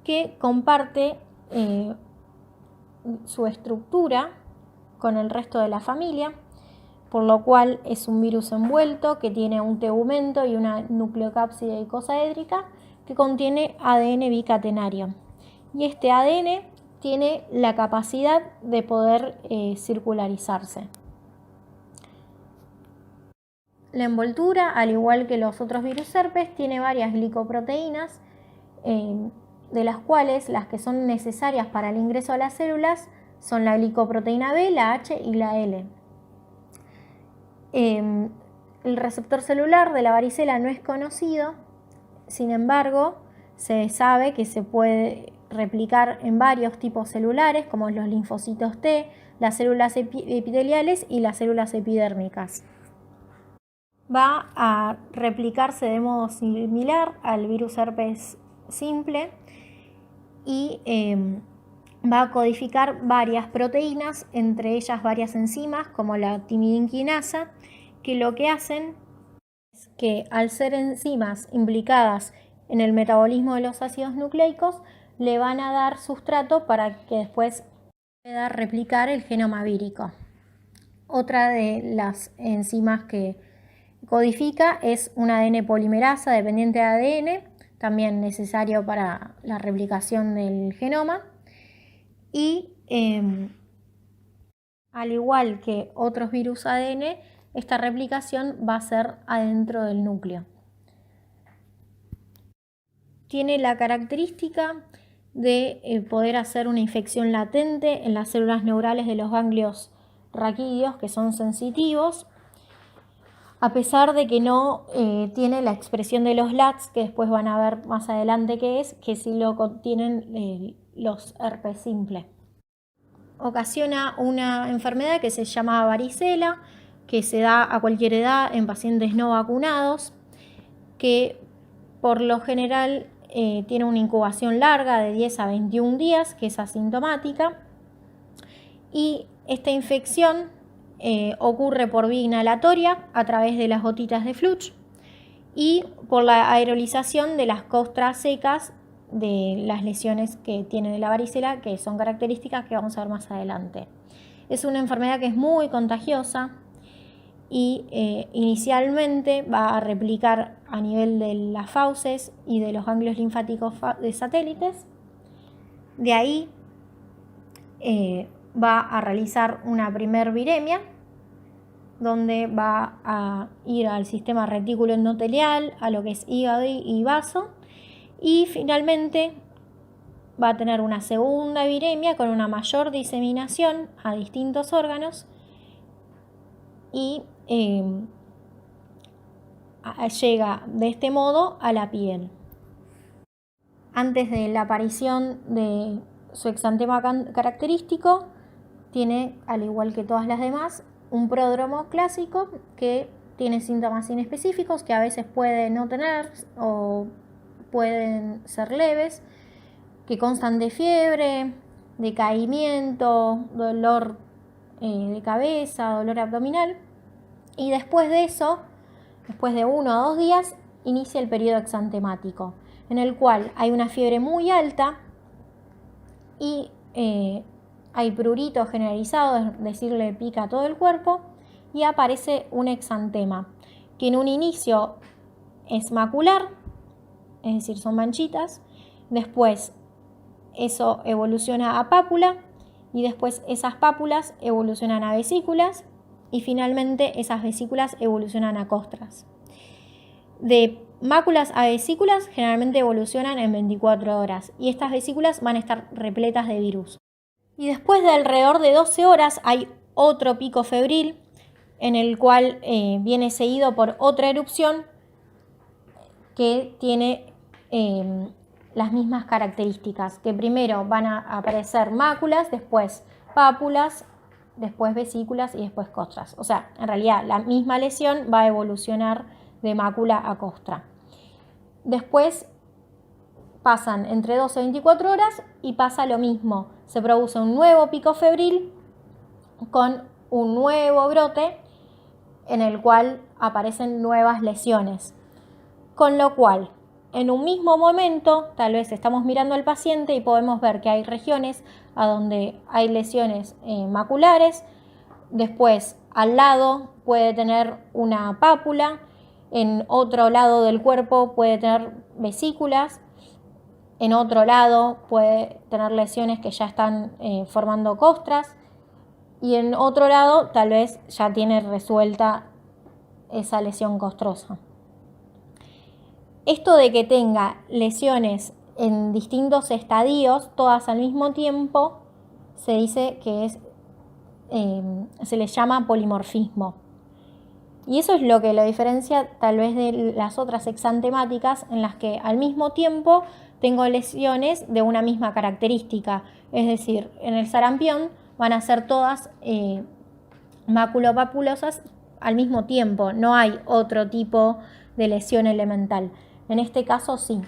que comparte su estructura con el resto de la familia, por lo cual es un virus envuelto que tiene un tegumento y una nucleocápside icosaédrica que contiene ADN bicatenario. Y este ADN tiene la capacidad de poder circularizarse. La envoltura, al igual que los otros virus herpes, tiene varias glicoproteínas, de las cuales las que son necesarias para el ingreso a las células son la glicoproteína B, la H y la L. El receptor celular de la varicela no es conocido, sin embargo, se sabe que se puede replicar en varios tipos celulares, como los linfocitos T, las células epiteliales y las células epidérmicas. Va a replicarse de modo similar al virus herpes simple y va a codificar varias proteínas, entre ellas varias enzimas como la timidinquinasa, que lo que hacen es que al ser enzimas implicadas en el metabolismo de los ácidos nucleicos, le van a dar sustrato para que después pueda replicar el genoma vírico. Otra de las enzimas que codifica es un ADN polimerasa dependiente de ADN, también necesario para la replicación del genoma. Y al igual que otros virus ADN, esta replicación va a ser adentro del núcleo. Tiene la característica de poder hacer una infección latente en las células neurales de los ganglios raquídeos, que son sensitivos, a pesar de que no tiene la expresión de los LATs, que después van a ver más adelante qué es, que sí lo contienen los herpes simple. Ocasiona una enfermedad que se llama varicela, que se da a cualquier edad en pacientes no vacunados, que por lo general tiene una incubación larga de 10 a 21 días, que es asintomática, y esta infección ocurre por vía inhalatoria a través de las gotitas de Fluch y por la aerolización de las costras secas de las lesiones que tiene la varicela, que son características que vamos a ver más adelante. Es una enfermedad que es muy contagiosa y inicialmente va a replicar a nivel de las fauces y de los ganglios linfáticos de satélites. De ahí va a realizar una primer viremia, donde va a ir al sistema retículo endotelial, a lo que es hígado y vaso, y finalmente va a tener una segunda viremia con una mayor diseminación a distintos órganos y llega de este modo a la piel. Antes de la aparición de su exantema característico, tiene, al igual que todas las demás, un pródromo clásico que tiene síntomas inespecíficos que a veces puede no tener o pueden ser leves, que constan de fiebre, decaimiento, dolor de cabeza, dolor abdominal, y después de eso, después de 1 o 2 días, inicia el periodo exantemático, en el cual hay una fiebre muy alta y hay prurito generalizado, es decir, le pica todo el cuerpo, y aparece un exantema, que en un inicio es macular, es decir, son manchitas, después eso evoluciona a pápula, y después esas pápulas evolucionan a vesículas, y finalmente esas vesículas evolucionan a costras. De máculas a vesículas generalmente evolucionan en 24 horas, y estas vesículas van a estar repletas de virus. Y después de alrededor de 12 horas hay otro pico febril, en el cual viene seguido por otra erupción que tiene las mismas características, que primero van a aparecer máculas, después pápulas, después vesículas y después costras. O sea, en realidad la misma lesión va a evolucionar de mácula a costra. Después pasan entre 12 y 24 horas y pasa lo mismo. Se produce un nuevo pico febril con un nuevo brote en el cual aparecen nuevas lesiones. Con lo cual, en un mismo momento, tal vez estamos mirando al paciente y podemos ver que hay regiones a donde hay lesiones maculares, después al lado puede tener una pápula, en otro lado del cuerpo puede tener vesículas, en otro lado puede tener lesiones que ya están formando costras, y en otro lado tal vez ya tiene resuelta esa lesión costrosa. Esto de que tenga lesiones en distintos estadios, todas al mismo tiempo, se dice que se le llama polimorfismo. Y eso es lo que lo diferencia tal vez de las otras exantemáticas, en las que al mismo tiempo tengo lesiones de una misma característica. Es decir, en el sarampión van a ser todas maculopapulosas al mismo tiempo, no hay otro tipo de lesión elemental. En este caso sí.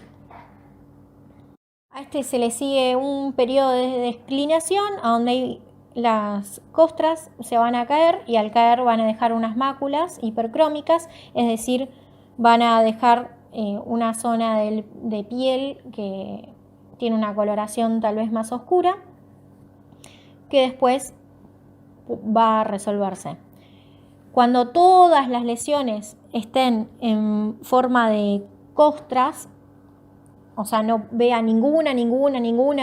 A este se le sigue un periodo de desclinación a donde las costras se van a caer y al caer van a dejar unas máculas hipercrómicas, es decir, van a dejar una zona de piel que tiene una coloración tal vez más oscura, que después va a resolverse. Cuando todas las lesiones estén en forma de costras, o sea, no vea ninguna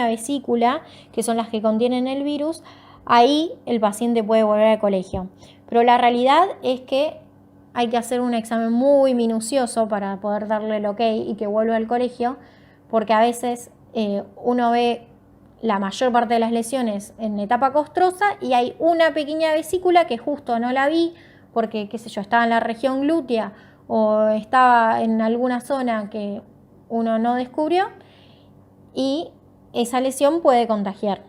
vesícula, que son las que contienen el virus, ahí el paciente puede volver al colegio. Pero la realidad es que hay que hacer un examen muy minucioso para poder darle el ok y que vuelva al colegio, porque a veces uno ve la mayor parte de las lesiones en etapa costrosa y hay una pequeña vesícula que justo no la vi porque, qué sé yo, estaba en la región glútea o estaba en alguna zona que uno no descubrió y esa lesión puede contagiar.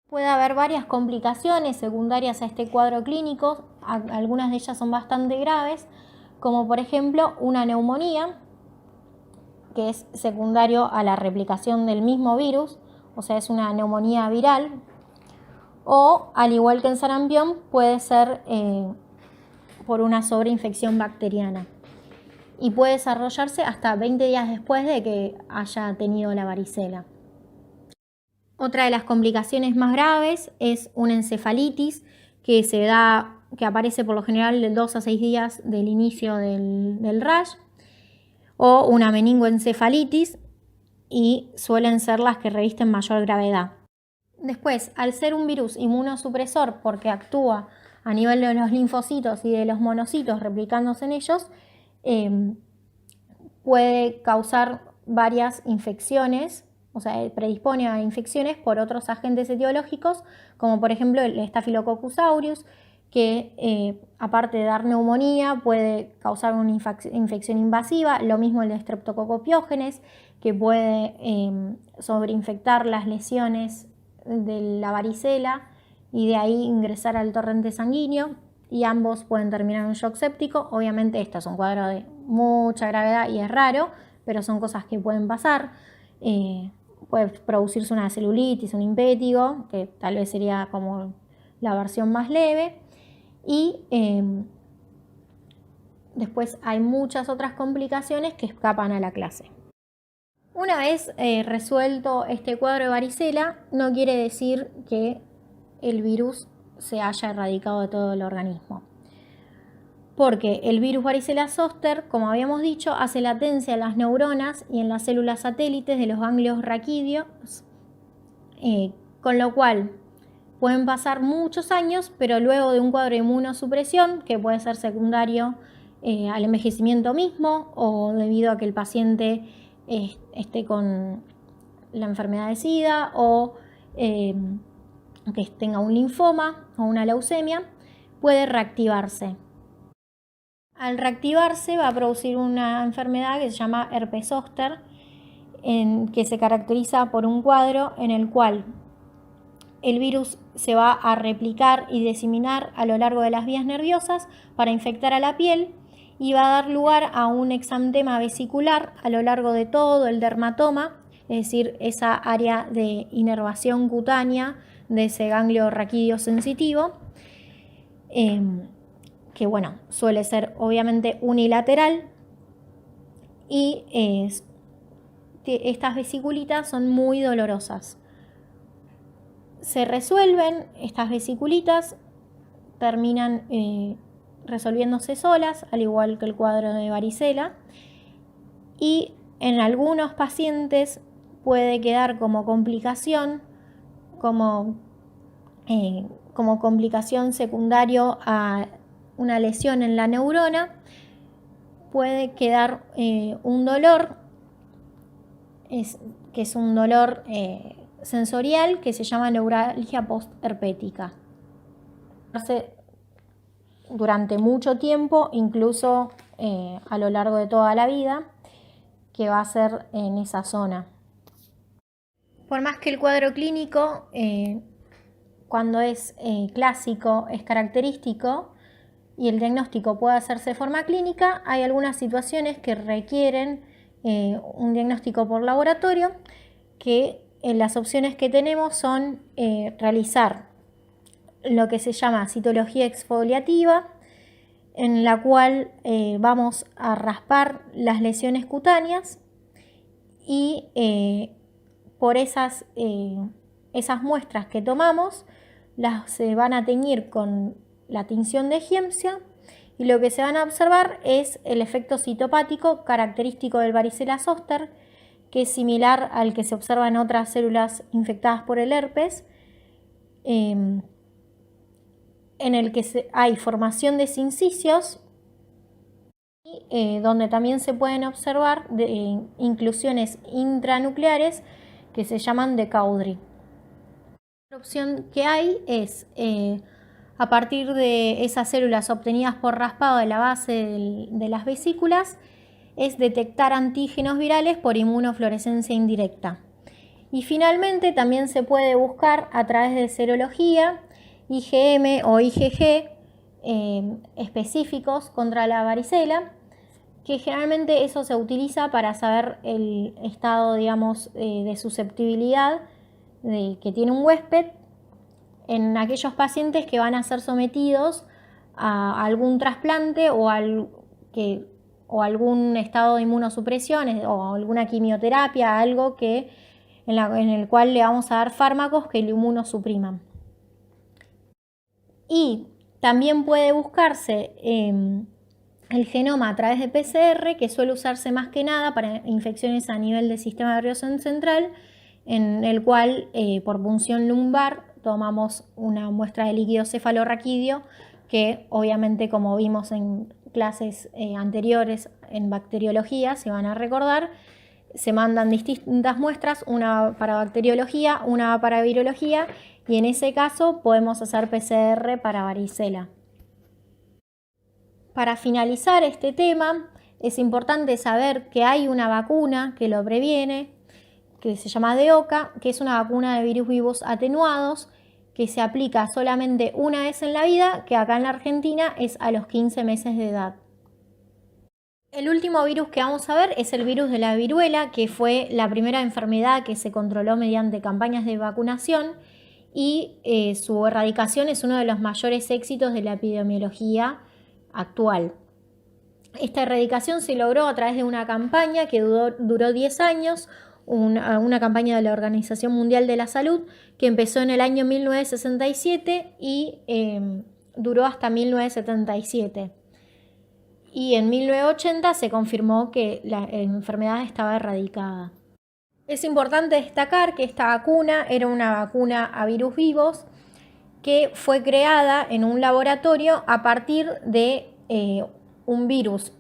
Puede haber varias complicaciones secundarias a este cuadro clínico, algunas de ellas son bastante graves, como por ejemplo una neumonía, que es secundario a la replicación del mismo virus, o sea, es una neumonía viral, o al igual que en sarampión puede ser por una sobreinfección bacteriana y puede desarrollarse hasta 20 días después de que haya tenido la varicela. Otra de las complicaciones más graves es una encefalitis que aparece por lo general de 2 a 6 días del inicio del rash, o una meningoencefalitis, y suelen ser las que revisten mayor gravedad. Después, al ser un virus inmunosupresor porque actúa a nivel de los linfocitos y de los monocitos replicándose en ellos, puede causar varias infecciones, o sea, predispone a infecciones por otros agentes etiológicos, como por ejemplo el Staphylococcus aureus, que aparte de dar neumonía puede causar una infección invasiva, lo mismo el Streptococcus pyogenes, que puede sobreinfectar las lesiones de la varicela y de ahí ingresar al torrente sanguíneo, y ambos pueden terminar en un shock séptico. Obviamente esto es un cuadro de mucha gravedad y es raro, pero son cosas que pueden pasar. Puede producirse una celulitis, un impétigo, que tal vez sería como la versión más leve, y después hay muchas otras complicaciones que escapan a la clase. Una vez resuelto este cuadro de varicela, no quiere decir que el virus se haya erradicado de todo el organismo, porque el virus varicela zoster, como habíamos dicho, hace latencia en las neuronas y en las células satélites de los ganglios raquídeos, con lo cual pueden pasar muchos años, pero luego de un cuadro de inmunosupresión, que puede ser secundario al envejecimiento mismo o debido a que el paciente esté con la enfermedad de SIDA o que tenga un linfoma o una leucemia, puede reactivarse. Al reactivarse va a producir una enfermedad que se llama herpes zóster, que se caracteriza por un cuadro en el cual el virus se va a replicar y diseminar a lo largo de las vías nerviosas para infectar a la piel y va a dar lugar a un exantema vesicular a lo largo de todo el dermatoma, es decir, esa área de inervación cutánea de ese ganglio raquídeo sensitivo, que bueno, suele ser obviamente unilateral, y estas vesiculitas son muy dolorosas. Se resuelven estas vesiculitas, terminan resolviéndose solas, al igual que el cuadro de varicela, y en algunos pacientes puede quedar como complicación, como complicación secundario a una lesión en la neurona, puede quedar un dolor, que es un dolor sensorial que se llama neuralgia postherpética. Durante mucho tiempo, incluso a lo largo de toda la vida, que va a ser en esa zona. Por más que el cuadro clínico, cuando es clásico, es característico y el diagnóstico puede hacerse de forma clínica, hay algunas situaciones que requieren un diagnóstico por laboratorio, que las opciones que tenemos son realizar lo que se llama citología exfoliativa, en la cual vamos a raspar las lesiones cutáneas y por esas muestras que tomamos las se van a teñir con la tinción de Giemsia, y lo que se van a observar es el efecto citopático característico del varicela zoster, que es similar al que se observa en otras células infectadas por el herpes, en el que hay formación de sincicios y donde también se pueden observar inclusiones intranucleares que se llaman de Cowdry. La opción que hay es, a partir de esas células obtenidas por raspado de la base de las vesículas, es detectar antígenos virales por inmunofluorescencia indirecta. Y finalmente también se puede buscar a través de serología, IgM o IgG específicos contra la varicela, que generalmente eso se utiliza para saber el estado, digamos, de susceptibilidad que tiene un huésped en aquellos pacientes que van a ser sometidos a algún trasplante o algún estado de inmunosupresión o alguna quimioterapia, algo en el cual le vamos a dar fármacos que lo inmunosupriman. Y también puede buscarse el genoma a través de PCR, que suele usarse más que nada para infecciones a nivel del sistema nervioso central, en el cual por punción lumbar tomamos una muestra de líquido cefalorraquídeo, que obviamente, como vimos en clases anteriores en bacteriología, se van a recordar, se mandan distintas muestras, una para bacteriología, una para virología, y en ese caso podemos hacer PCR para varicela. Para finalizar este tema, es importante saber que hay una vacuna que lo previene, que se llama DEOCA, que es una vacuna de virus vivos atenuados, que se aplica solamente una vez en la vida, que acá en la Argentina es a los 15 meses de edad. El último virus que vamos a ver es el virus de la viruela, que fue la primera enfermedad que se controló mediante campañas de vacunación, y su erradicación es uno de los mayores éxitos de la epidemiología actual. Esta erradicación se logró a través de una campaña que duró 10 años, una campaña de la Organización Mundial de la Salud, que empezó en el año 1967 y duró hasta 1977. Y en 1980 se confirmó que la enfermedad estaba erradicada. Es importante destacar que esta vacuna era una vacuna a virus vivos que fue creada en un laboratorio a partir de un virus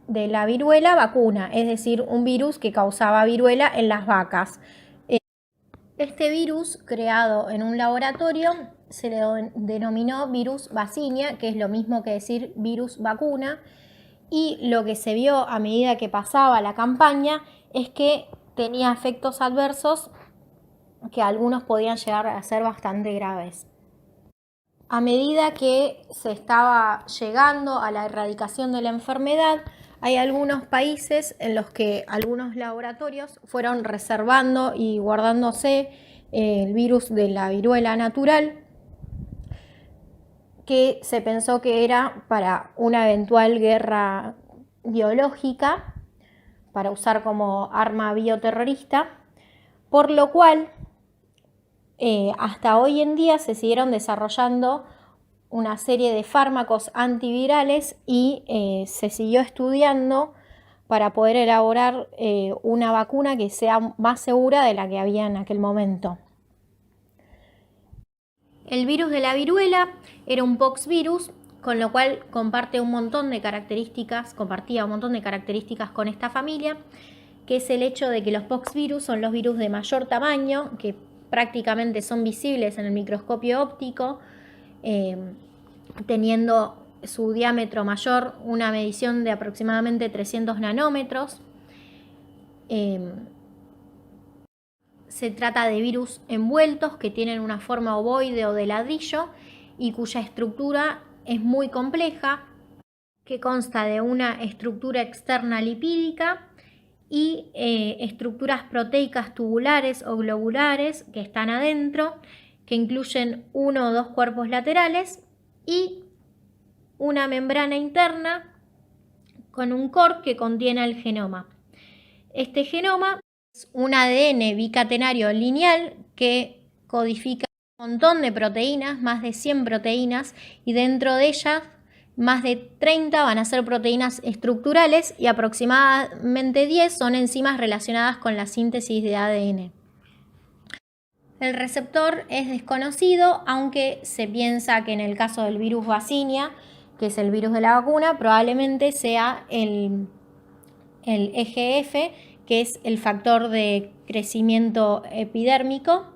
de la viruela vacuna, es decir, un virus que causaba viruela en las vacas. Este virus, creado en un laboratorio, se le denominó virus vaccinia, que es lo mismo que decir virus vacuna, y lo que se vio a medida que pasaba la campaña es que tenía efectos adversos que algunos podían llegar a ser bastante graves. A medida que se estaba llegando a la erradicación de la enfermedad, hay algunos países en los que algunos laboratorios fueron reservando y guardándose el virus de la viruela natural, que se pensó que era para una eventual guerra biológica, para usar como arma bioterrorista, por lo cual hasta hoy en día se siguieron desarrollando una serie de fármacos antivirales y se siguió estudiando para poder elaborar una vacuna que sea más segura de la que había en aquel momento. El virus de la viruela era un poxvirus, con lo cual compartía un montón de características con esta familia, que es el hecho de que los poxvirus son los virus de mayor tamaño, que prácticamente son visibles en el microscopio óptico, teniendo su diámetro mayor, una medición de aproximadamente 300 nanómetros. Se trata de virus envueltos que tienen una forma ovoide o de ladrillo y cuya estructura es muy compleja, que consta de una estructura externa lipídica y estructuras proteicas tubulares o globulares que están adentro, que incluyen 1 o 2 cuerpos laterales y una membrana interna con un core que contiene el genoma. Este genoma es un ADN bicatenario lineal que codifica un montón de proteínas, más de 100 proteínas, y dentro de ellas más de 30 van a ser proteínas estructurales y aproximadamente 10 son enzimas relacionadas con la síntesis de ADN. El receptor es desconocido, aunque se piensa que en el caso del virus Vaccinia, que es el virus de la vacuna, probablemente sea el EGF, que es el factor de crecimiento epidérmico,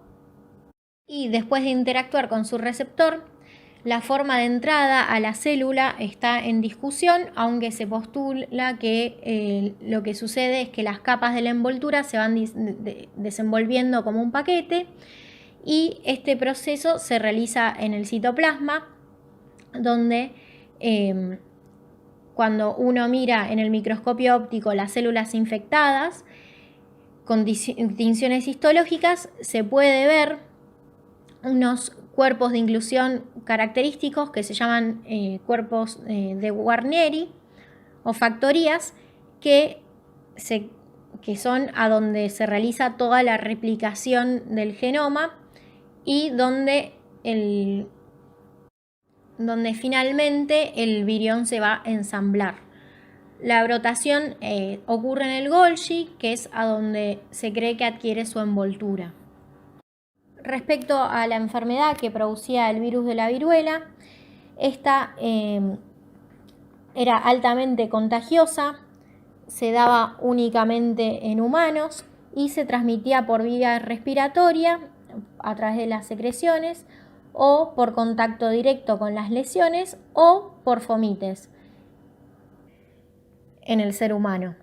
y después de interactuar con su receptor, la forma de entrada a la célula está en discusión, aunque se postula que lo que sucede es que las capas de la envoltura se van desenvolviendo como un paquete y este proceso se realiza en el citoplasma, donde cuando uno mira en el microscopio óptico las células infectadas con distinciones histológicas, se puede ver unos cuerpos de inclusión característicos que se llaman cuerpos de Guarneri o factorías que son a donde se realiza toda la replicación del genoma y donde finalmente el virión se va a ensamblar. La brotación ocurre en el Golgi, que es a donde se cree que adquiere su envoltura. Respecto a la enfermedad que producía el virus de la viruela, esta era altamente contagiosa, se daba únicamente en humanos y se transmitía por vía respiratoria a través de las secreciones o por contacto directo con las lesiones o por fomites en el ser humano.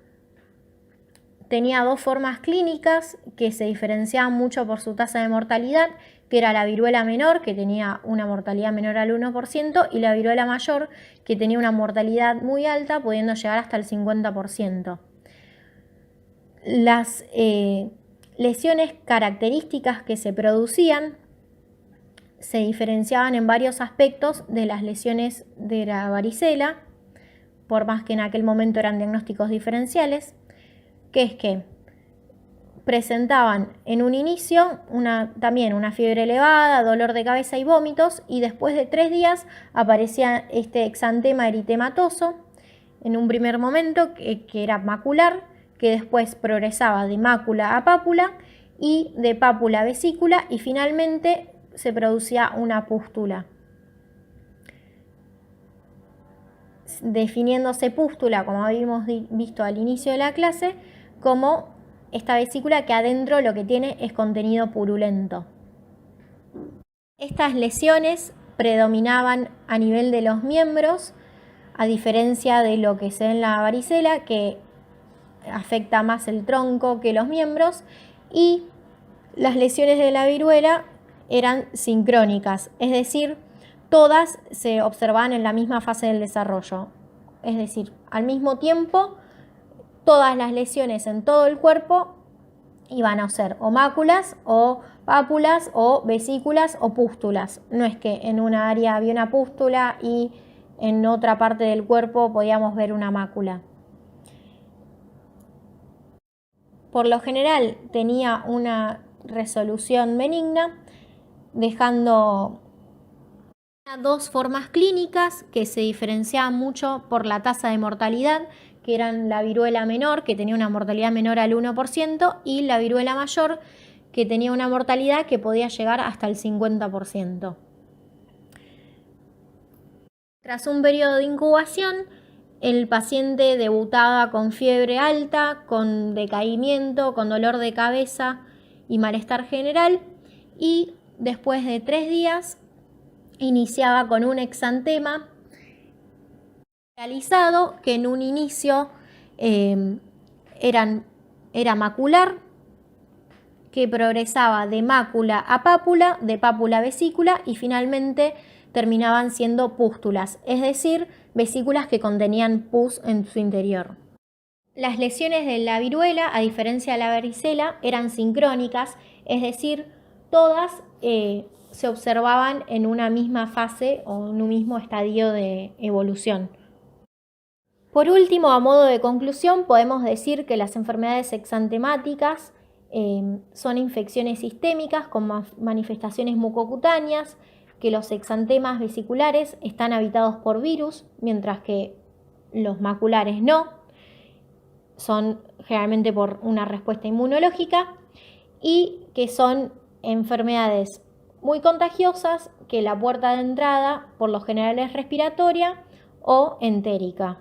Tenía 2 formas clínicas que se diferenciaban mucho por su tasa de mortalidad, que era la viruela menor, que tenía una mortalidad menor al 1%, y la viruela mayor, que tenía una mortalidad muy alta, pudiendo llegar hasta el 50%. Las lesiones características que se producían se diferenciaban en varios aspectos de las lesiones de la varicela, por más que en aquel momento eran diagnósticos diferenciales, que es que presentaban en un inicio también una fiebre elevada, dolor de cabeza y vómitos, y después de 3 días aparecía este exantema eritematoso en un primer momento que era macular, que después progresaba de mácula a pápula y de pápula a vesícula y finalmente se producía una pústula. Definiéndose pústula, como habíamos visto al inicio de la clase, como esta vesícula que adentro lo que tiene es contenido purulento. Estas lesiones predominaban a nivel de los miembros, a diferencia de lo que se ve en la varicela, que afecta más el tronco que los miembros, y las lesiones de la viruela eran sincrónicas, es decir, todas se observaban en la misma fase del desarrollo, es decir, al mismo tiempo todas las lesiones en todo el cuerpo iban a ser o máculas o pápulas o vesículas o pústulas. No es que en una área había una pústula y en otra parte del cuerpo podíamos ver una mácula. Por lo general tenía una resolución benigna, dejando 2 formas clínicas que se diferenciaban mucho por la tasa de mortalidad, que eran la viruela menor, que tenía una mortalidad menor al 1%, y la viruela mayor, que tenía una mortalidad que podía llegar hasta el 50%. Tras un periodo de incubación, el paciente debutaba con fiebre alta, con decaimiento, con dolor de cabeza y malestar general, y después de 3 días iniciaba con un exantema realizado, que en un inicio era macular, que progresaba de mácula a pápula, de pápula a vesícula y finalmente terminaban siendo pústulas, es decir, vesículas que contenían pus en su interior. Las lesiones de la viruela, a diferencia de la varicela, eran sincrónicas, es decir, todas se observaban en una misma fase o en un mismo estadio de evolución. Por último, a modo de conclusión, podemos decir que las enfermedades exantemáticas son infecciones sistémicas con manifestaciones mucocutáneas, que los exantemas vesiculares están habitados por virus, mientras que los maculares no, son generalmente por una respuesta inmunológica, y que son enfermedades muy contagiosas, que la puerta de entrada por lo general es respiratoria o entérica.